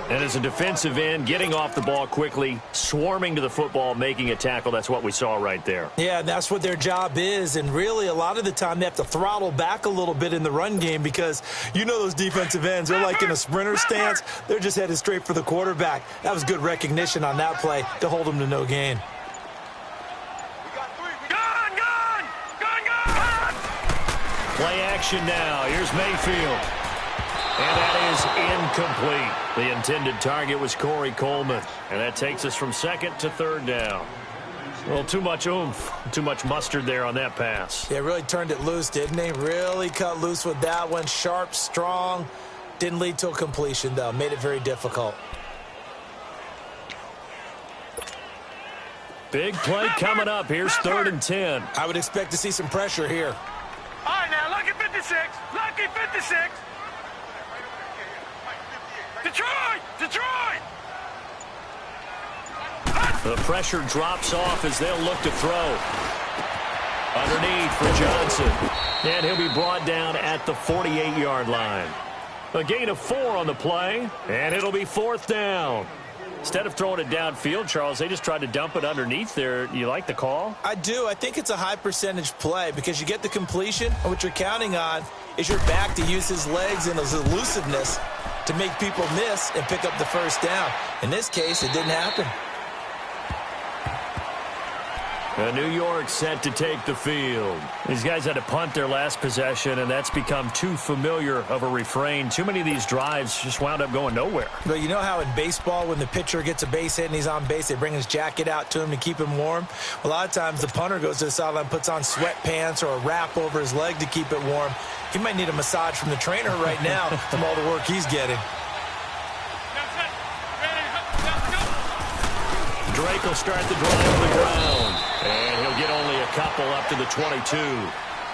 And as a defensive end, getting off the ball quickly, swarming to the football, making a tackle, that's what we saw right there. Yeah, that's what their job is, and really a lot of the time they have to throttle back a little bit in the run game because you know those defensive ends, they're like in a sprinter stance. They're just headed straight for the quarterback. That was good recognition on that play to hold them to no gain. Play action now. Here's Mayfield. And that is incomplete. The intended target was Corey Coleman. And that takes us from second to third down. Well, too much oomph, too much mustard there on that pass. Yeah, really turned it loose, didn't they? Really cut loose with that one. Sharp, strong. Didn't lead to a completion, though. Made it very difficult. Big play coming up. Here's 3rd and 10. I would expect to see some pressure here. All right, now, lucky 56. Lucky 56. Detroit! Detroit! The pressure drops off as they'll look to throw. Underneath for Johnson. And he'll be brought down at the 48-yard line. A gain of 4 on the play, and it'll be 4th down. Instead of throwing it downfield, Charles, they just tried to dump it underneath there. You like the call? I do. I think it's a high-percentage play because you get the completion, and what you're counting on is your back to use his legs and his elusiveness to make people miss and pick up the first down. In this case, it didn't happen. New York set to take the field. These guys had to punt their last possession, and that's become too familiar of a refrain. Too many of these drives just wound up going nowhere. But you know how in baseball, when the pitcher gets a base hit and he's on base, they bring his jacket out to him to keep him warm? A lot of times the punter goes to the sideline, puts on sweatpants or a wrap over his leg to keep it warm. He might need a massage from the trainer right now from all the work he's getting. Drake will start the drive on the ground. And he'll get only a couple up to the 22.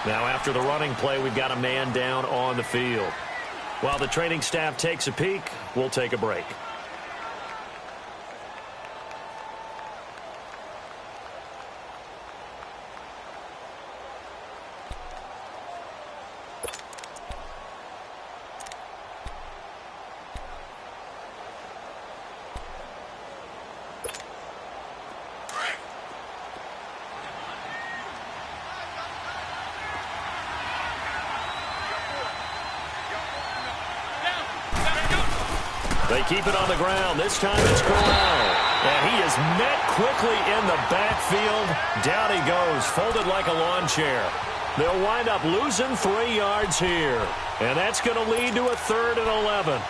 Now after the running play, we've got a man down on the field. While the training staff takes a peek, we'll take a break. They keep it on the ground. This time it's Corral. And he is met quickly in the backfield. Down he goes, folded like a lawn chair. They'll wind up losing 3 yards here. And that's going to lead to a 3rd and 11.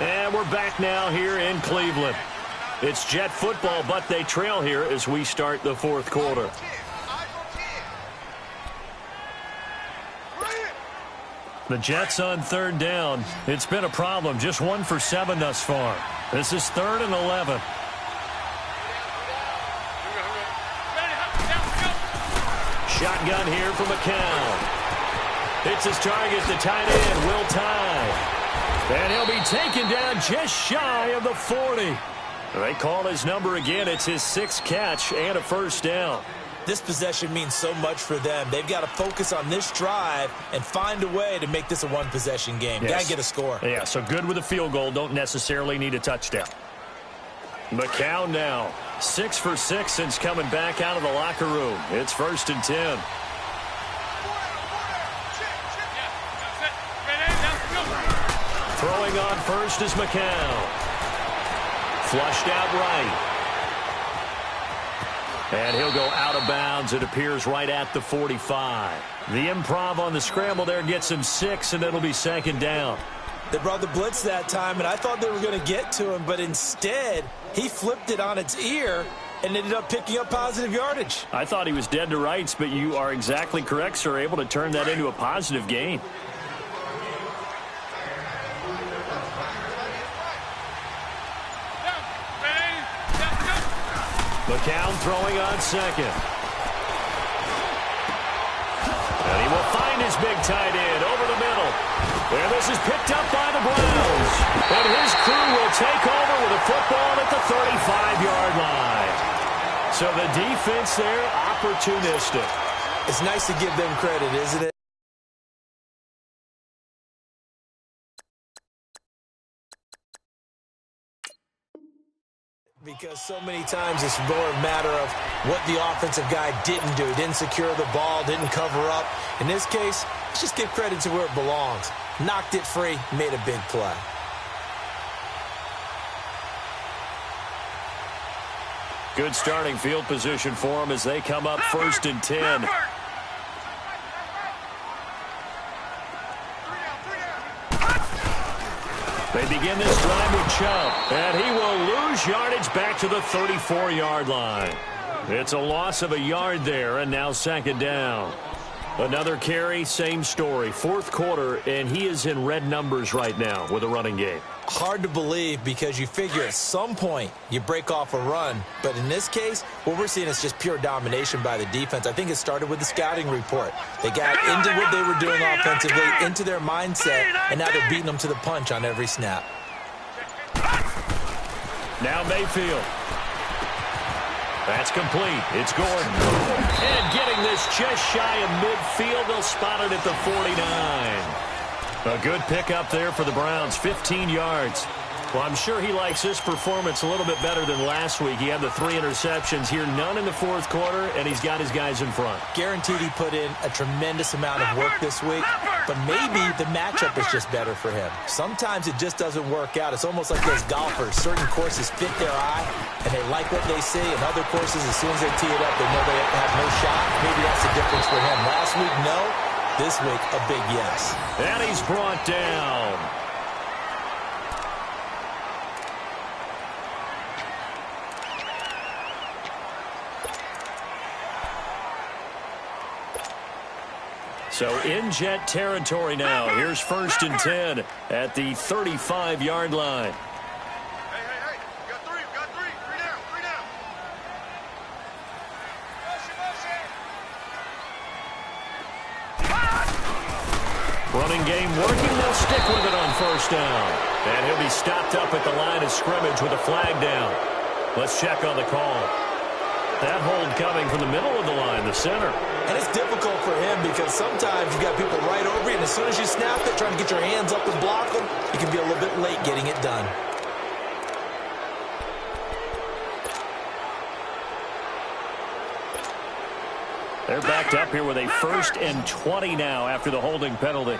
And we're back now here in Cleveland. It's Jet football, but they trail here as we start the 4th quarter. The Jets on 3rd down. It's been a problem. Just 1 for 7 thus far. This is 3rd and 11. Shotgun here for McCown. Hits his target, the tight end, Will Tye. And he'll be taken down just shy of the 40. They call his number again. It's his 6th catch and a first down. This possession means so much for them. They've got to focus on this drive and find a way to make this a one-possession game. Yes. Got to get a score. Yeah, so good with a field goal. Don't necessarily need a touchdown. McCown now. 6 for 6 since coming back out of the locker room. It's 1st and 10. Throwing on first is McCown. Flushed out right. And he'll go out of bounds. It appears right at the 45. The improv on the scramble there gets him 6, and it'll be second down. They brought the blitz that time, and I thought they were going to get to him, but instead he flipped it on its ear and ended up picking up positive yardage. I thought he was dead to rights, but you are exactly correct, sir, able to turn that into a positive gain. McCown throwing on second. And he will find his big tight end over the middle. And this is picked up by the Browns. And his crew will take over with a football at the 35-yard line. So the defense there, opportunistic. It's nice to give them credit, isn't it? Because so many times it's more a matter of what the offensive guy didn't do. Didn't secure the ball, didn't cover up. In this case, let's just give credit to where it belongs. Knocked it free, made a big play. Good starting field position for them as they come up 1st and 10. They begin this drive with Chubb, and he will lose yardage back to the 34-yard line. It's a loss of a yard there, and now second down. Another carry, same story. 4th quarter, and he is in red numbers right now with a running game. Hard to believe because you figure at some point you break off a run. But in this case, what we're seeing is just pure domination by the defense. I think it started with the scouting report. They got into what they were doing offensively, into their mindset, and now they're beating them to the punch on every snap. Now Mayfield. That's complete. It's Gordon. And getting this just shy of midfield. They'll spot it at the 49. A good pickup there for the Browns, 15 yards. Well, I'm sure he likes this performance a little bit better than last week. He had the 3 interceptions here, none in the 4th quarter, and he's got his guys in front. Guaranteed he put in a tremendous amount of work this week, but maybe the matchup is just better for him. Sometimes it just doesn't work out. It's almost like those golfers. Certain courses fit their eye, and they like what they see, and other courses, as soon as they tee it up, they know they have no shot. Maybe that's the difference for him. Last week, no. This week, a big yes. And he's brought down. So in Jet territory now. Here's 1st and 10 at the 35-yard line. Hey. Got three. Three down. Running game working. They'll stick with it on 1st down. And he'll be stopped up at the line of scrimmage with a flag down. Let's check on the call. That hold coming from the middle of the line, the center. And it's difficult for him because sometimes you've got people right over you, and as soon as you snap it, trying to get your hands up and block them, you can be a little bit late getting it done. They're backed up here with a 1st and 20 now after the holding penalty.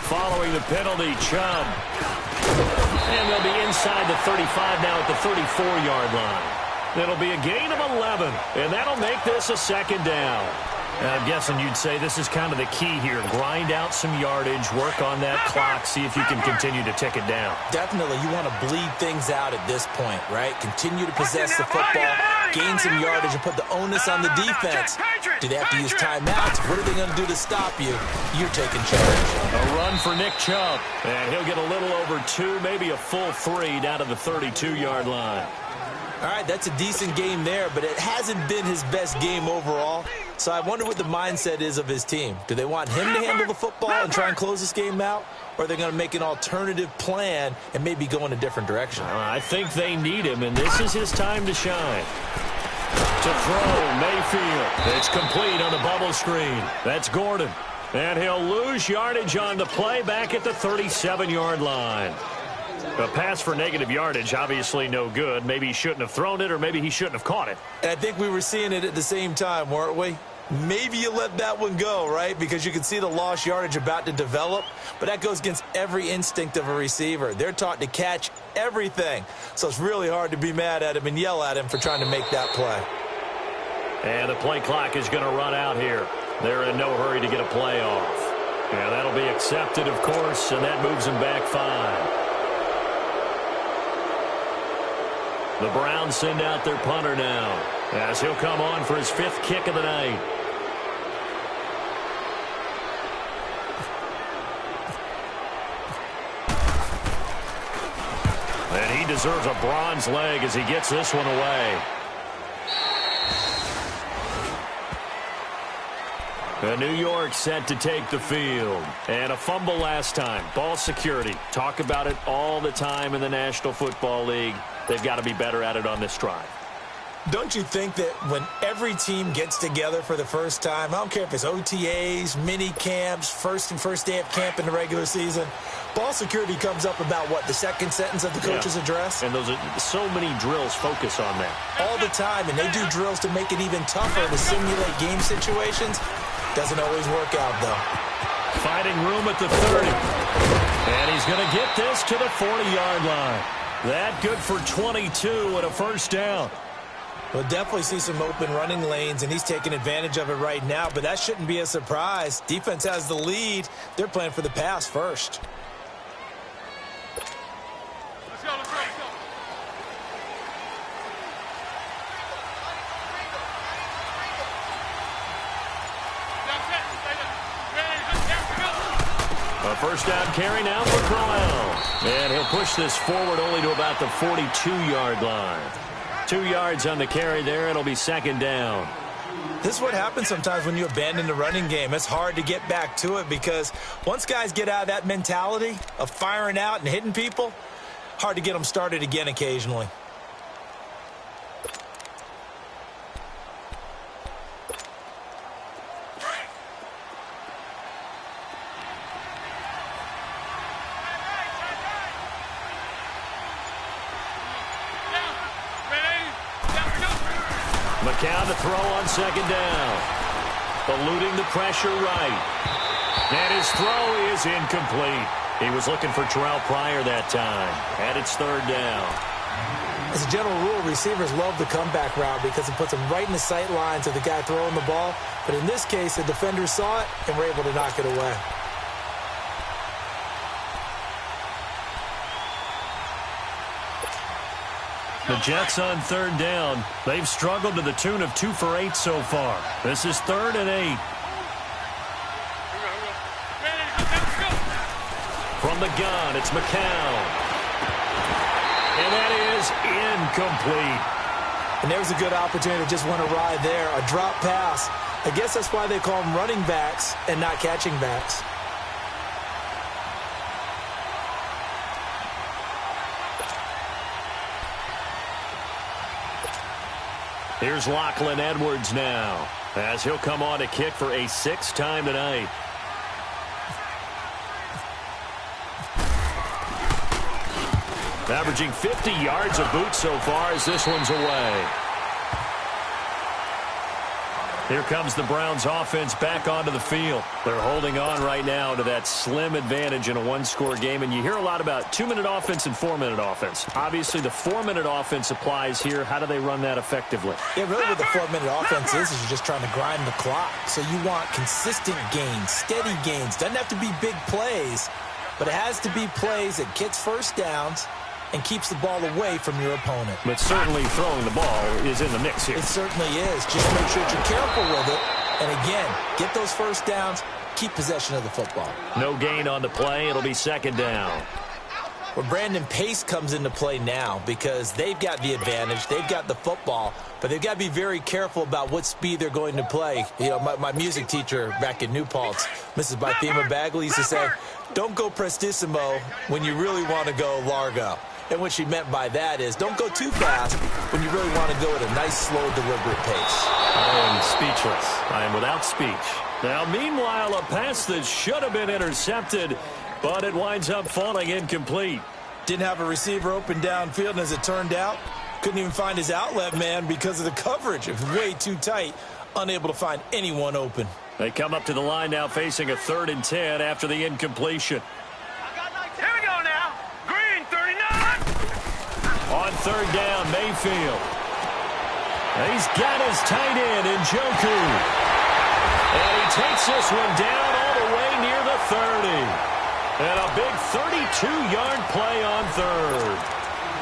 Following the penalty, Chubb. And they'll be inside the 35 now at the 34-yard line. It'll be a gain of 11, and that'll make this a 2nd down. I'm guessing you'd say this is kind of the key here. Grind out some yardage, work on that clock, see if you can continue to tick it down. Definitely, you want to bleed things out at this point, right? Continue to possess the football, gain some yardage, and put the onus on the defense. Do they have to use timeouts? What are they going to do to stop you? You're taking charge. A run for Nick Chubb, and he'll get a little over 2, maybe a full 3 down to the 32-yard line. All right, that's a decent game there, but it hasn't been his best game overall. So I wonder what the mindset is of his team. Do they want him to handle the football and try and close this game out? Or are they going to make an alternative plan and maybe go in a different direction? I think they need him, and this is his time to shine. To throw, Mayfield. It's complete on the bubble screen. That's Gordon. And he'll lose yardage on the play back at the 37-yard line. A pass for negative yardage, obviously no good. Maybe he shouldn't have thrown it, or maybe he shouldn't have caught it. And I think we were seeing it at the same time, weren't we? maybe you let that one go, right? Because you can see the lost yardage about to develop, but that goes against every instinct of a receiver. They're taught to catch everything, so it's really hard to be mad at him and yell at him for trying to make that play. And the play clock is going to run out here. They're in no hurry to get a play off. Yeah, that'll be accepted, of course, and that moves them back 5. The Browns send out their punter now, as he'll come on for his 5th kick of the night. And he deserves a bronze leg as he gets this one away. And New York set to take the field. And a fumble last time. Ball security. Talk about it all the time in the National Football League. They've got to be better at it on this drive. Don't you think that when every team gets together for the first time, I don't care if it's OTAs, mini camps, first day of camp in the regular season, ball security comes up about what, the second sentence of the coach's address? And those are so many drills focus on that. All the time, and they do drills to make it even tougher to simulate game situations. Doesn't always work out, though. Finding room at the 30. And he's going to get this to the 40-yard line. That good for 22 and a first down. We'll definitely see some open running lanes, and he's taking advantage of it right now, but that shouldn't be a surprise. Defense has the lead. They're playing for the pass first. Let's go, let's go, let's go. A first down carry now for Crowell. And he'll push this forward only to about the 42-yard line. 2 yards on the carry there. It'll be second down. This is what happens sometimes when you abandon the running game. It's hard to get back to it because once guys get out of that mentality of firing out and hitting people, hard to get them started again occasionally. McCown to throw on second down. Eluding the pressure right. And his throw is incomplete. He was looking for Terrell Pryor that time. And it's third down. As a general rule, receivers love the comeback route because it puts them right in the sight lines of the guy throwing the ball. But in this case, the defender saw it and were able to knock it away. The Jets on third down. They've struggled to the tune of 2 for 8 so far. This is 3rd and 8. From the gun, it's McCown. And that is incomplete. And there's a good opportunity to just want to ride there. A drop pass. I guess that's why they call them running backs and not catching backs. Here's Lachlan Edwards now, as he'll come on to kick for a 6th time tonight. Averaging 50 yards a boot so far as this one's away. Here comes the Browns offense back onto the field. They're holding on right now to that slim advantage in a one-score game, and you hear a lot about 2-minute offense and 4-minute offense. Obviously, the 4-minute offense applies here. How do they run that effectively? Yeah, really what the 4-minute offense is you're just trying to grind the clock. So you want consistent gains, steady gains. Doesn't have to be big plays, but it has to be plays that gets first downs and keeps the ball away from your opponent. But certainly throwing the ball is in the mix here. It certainly is. Just make sure that you're careful with it. And again, get those first downs, keep possession of the football. No gain on the play. It'll be second down. Well, Brandon, pace comes into play now because they've got the advantage. They've got the football, but they've got to be very careful about what speed they're going to play. You know, my music teacher back in New Paltz, Mrs. Bythema Bagley, used to say, don't go prestissimo when you really want to go largo. And what she meant by that is don't go too fast when you really want to go at a nice, slow, deliberate pace. I am speechless. I am without speech. Now, meanwhile, a pass that should have been intercepted, but it winds up falling incomplete. Didn't have a receiver open downfield, and as it turned out, couldn't even find his outlet man because of the coverage. It was way too tight unable to find anyone open. They come up to the line now facing a 3rd and 10 after the incompletion. Here we go now. Green, 39. On 3rd down, Mayfield. He's got his tight end in Njoku. And he takes this one down all the way near the 30. And a big 32-yard play on 3rd.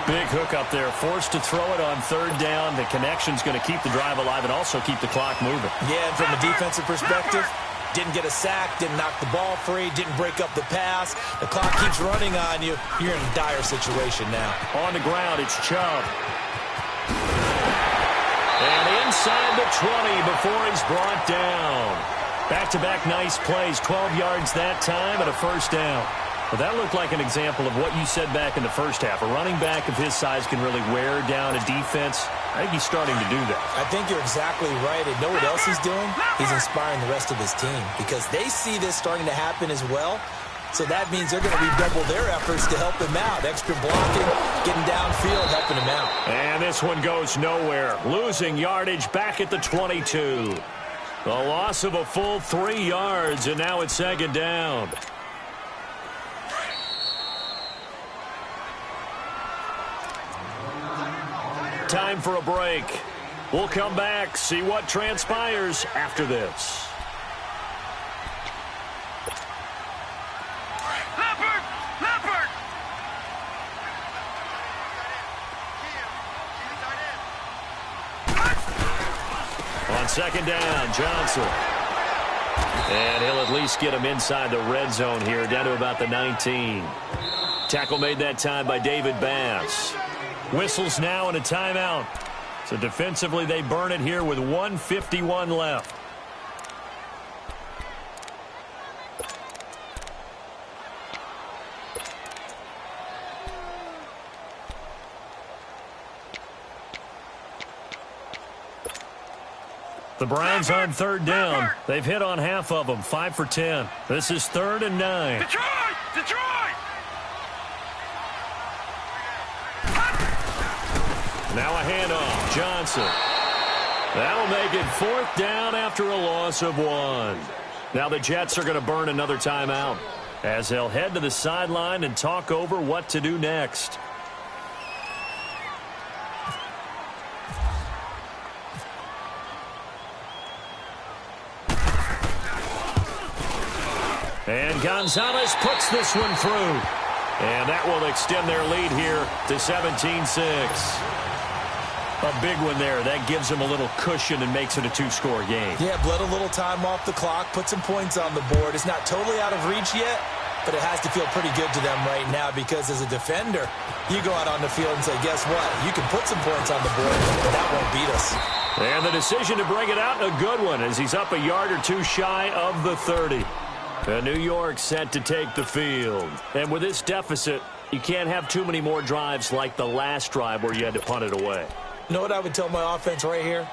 Big hook up there, forced to throw it on 3rd down. The connection's going to keep the drive alive and also keep the clock moving. Yeah, and from a defensive perspective, didn't get a sack, didn't knock the ball free, didn't break up the pass. The clock keeps running on you. You're in a dire situation now. On the ground, it's Chubb. And inside the 20 before he's brought down. Back-to-back nice plays, 12 yards that time and a 1st down. Well, that looked like an example of what you said back in the first half. A running back of his size can really wear down a defense. I think he's starting to do that. I think you're exactly right. And know what else he's doing? He's inspiring the rest of his team because they see this starting to happen as well. So that means they're going to redouble their efforts to help him out. Extra blocking, getting downfield, helping him out. And this one goes nowhere. Losing yardage back at the 22. The loss of a full 3 yards, and now it's 2nd down. Time for a break. We'll come back, see what transpires after this. Leopard! Leopard! On 2nd down, Johnson. And he'll at least get him inside the red zone here, down to about the 19. Tackle made that time by David Bass. Whistles now and a timeout. So defensively, they burn it here with 1:51 left. The Browns on 3rd down. They've hit on half of them, 5 for 10. This is 3rd and 9. Detroit! Detroit! Now a handoff. Johnson. That'll make it 4th down after a loss of 1. Now the Jets are going to burn another timeout as they'll head to the sideline and talk over what to do next. And Gonzalez puts this one through. And that will extend their lead here to 17-6. A big one there. That gives them a little cushion and makes it a 2-score game. Yeah, bled a little time off the clock, put some points on the board. It's not totally out of reach yet, but it has to feel pretty good to them right now because as a defender, you go out on the field and say, guess what? You can put some points on the board, but that won't beat us. And the decision to bring it out, a good one, as he's up a yard or two shy of the 30. And New York set to take the field. And with this deficit, you can't have too many more drives like the last drive where you had to punt it away. You know what I would tell my offense right here?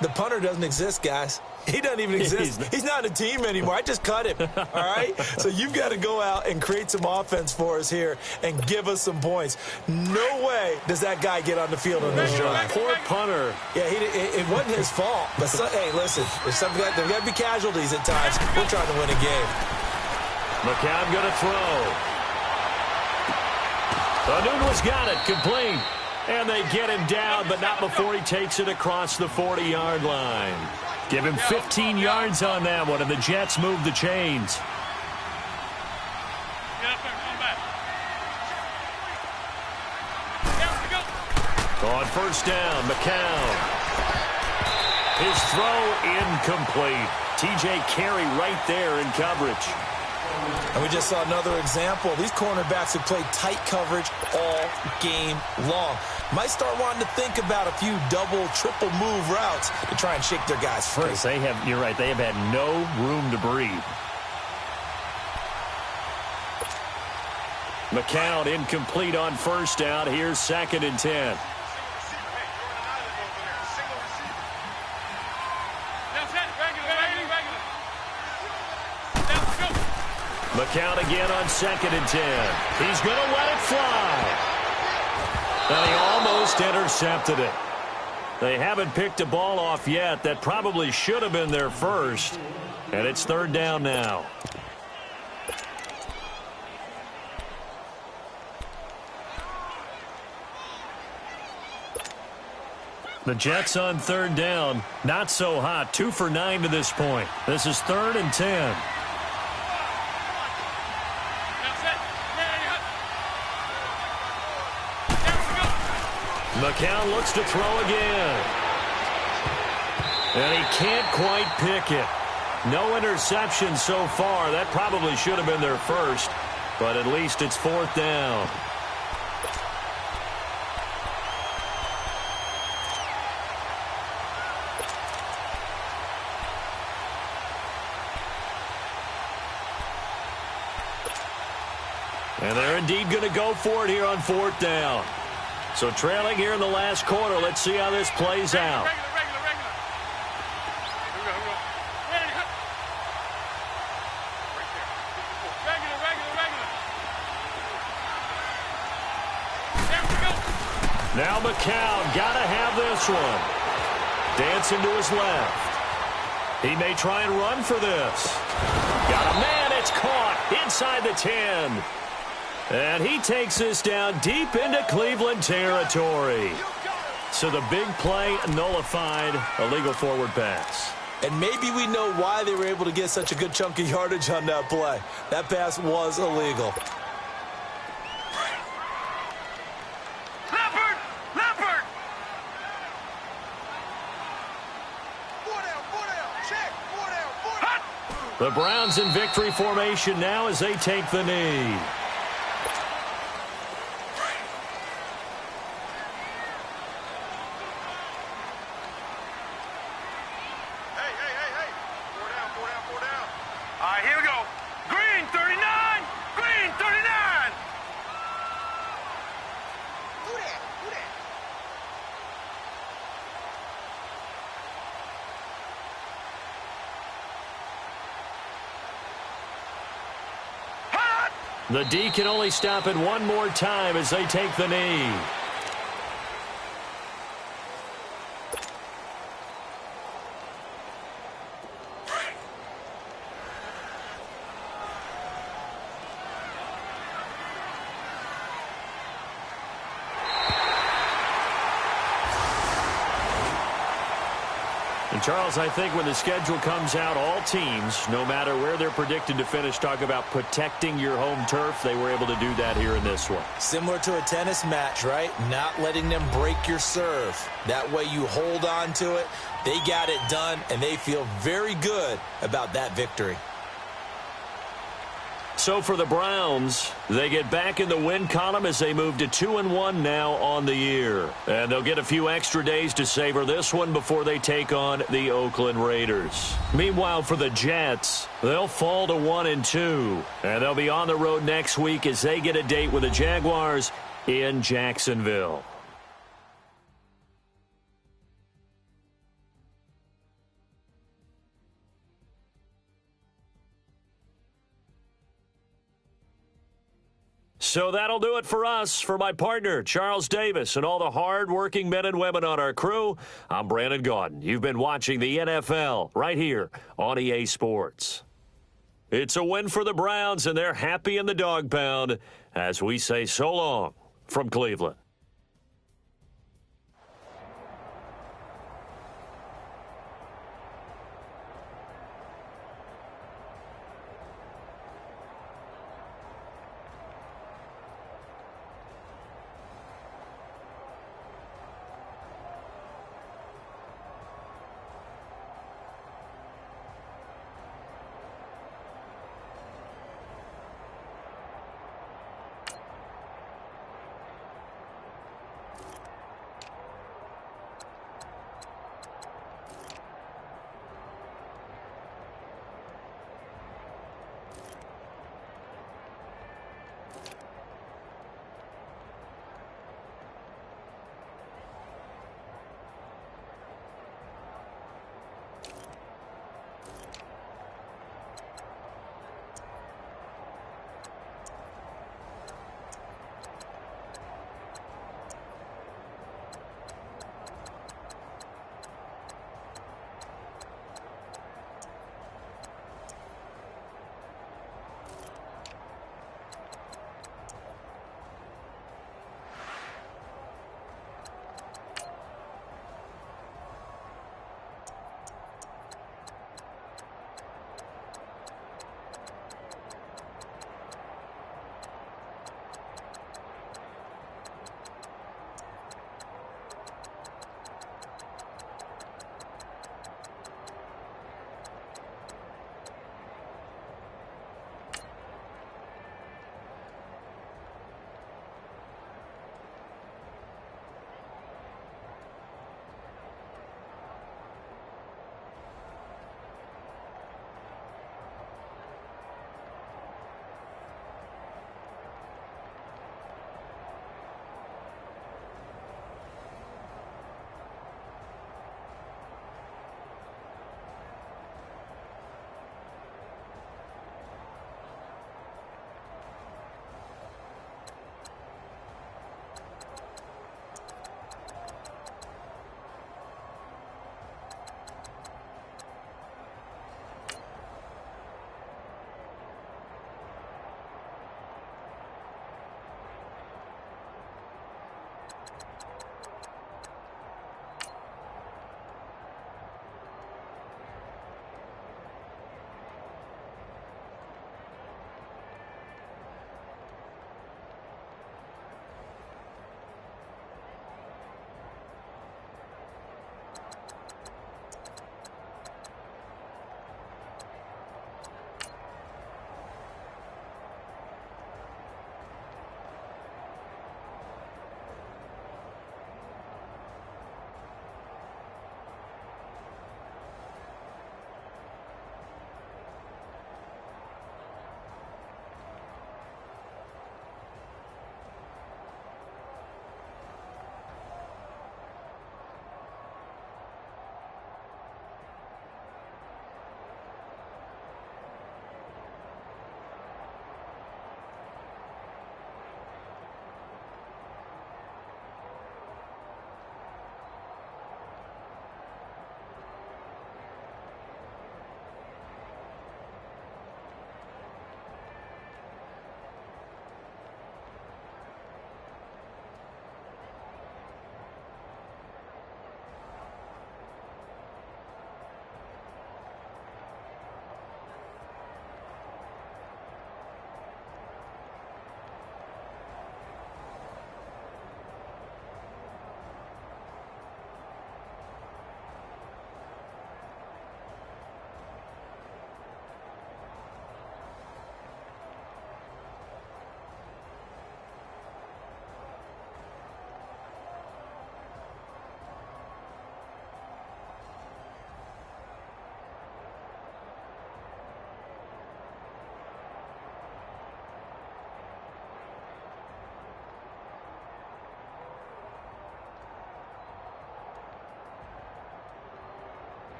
The punter doesn't exist, guys. He doesn't even exist. He's not a team anymore. I just cut him, all right? So you've got to go out and create some offense for us here and give us some points. No way does that guy get on the field on this drive. Poor punter. Yeah, it wasn't his fault. But, hey, listen, there's got to be casualties at times. We're trying to win a game. McCown going to throw. Nunez got it, complete. And they get him down, but not before he takes it across the 40-yard line. Give him 15 yards on that one, and the Jets move the chains. Get up there, come back. On 1st down, McCown. His throw incomplete. T.J. Carey right there in coverage. And we just saw another example. These cornerbacks have played tight coverage all game long. Might start wanting to think about a few double, triple move routes to try and shake their guys free. You're right, they have had no room to breathe. McCown incomplete on 1st down. Here's 2nd and 10. McCown again on 2nd and 10. He's going to let it fly. And he almost intercepted it. They haven't picked a ball off yet. That probably should have been their first. And it's third down now. The Jets on third down. Not so hot. 2 for 9 to this point. This is 3rd and 10. McCown looks to throw again. And he can't quite pick it. No interception so far. That probably should have been their first. But at least it's 4th down. And they're indeed going to go for it here on 4th down. So trailing here in the last quarter. Let's see how this plays out. Now McCown got to have this one. Dancing to his left. He may try and run for this. Got a man. It's caught inside the 10. And he takes this down deep into Cleveland territory. So the big play nullified, a legal forward pass. And maybe we know why they were able to get such a good chunk of yardage on that play. That pass was illegal. Leopard! The Browns in victory formation now as they take the knee. Here we go. Green 39! Green 39! Who that? Hot! The D can only stop it one more time as they take the knee. And Charles, I think when the schedule comes out, all teams, no matter where they're predicted to finish, talk about protecting your home turf. They were able to do that here in this one. Similar to a tennis match, right? Not letting them break your serve. That way you hold on to it. They got it done, and they feel very good about that victory. So for the Browns, they get back in the win column as they move to 2-1 now on the year. And they'll get a few extra days to savor this one before they take on the Oakland Raiders. Meanwhile, for the Jets, they'll fall to 1-2. And they'll be on the road next week as they get a date with the Jaguars in Jacksonville. So that'll do it for us. For my partner, Charles Davis, and all the hard-working men and women on our crew, I'm Brandon Gaudin. You've been watching the NFL right here on EA Sports. It's a win for the Browns, and they're happy in the dog pound as we say so long from Cleveland.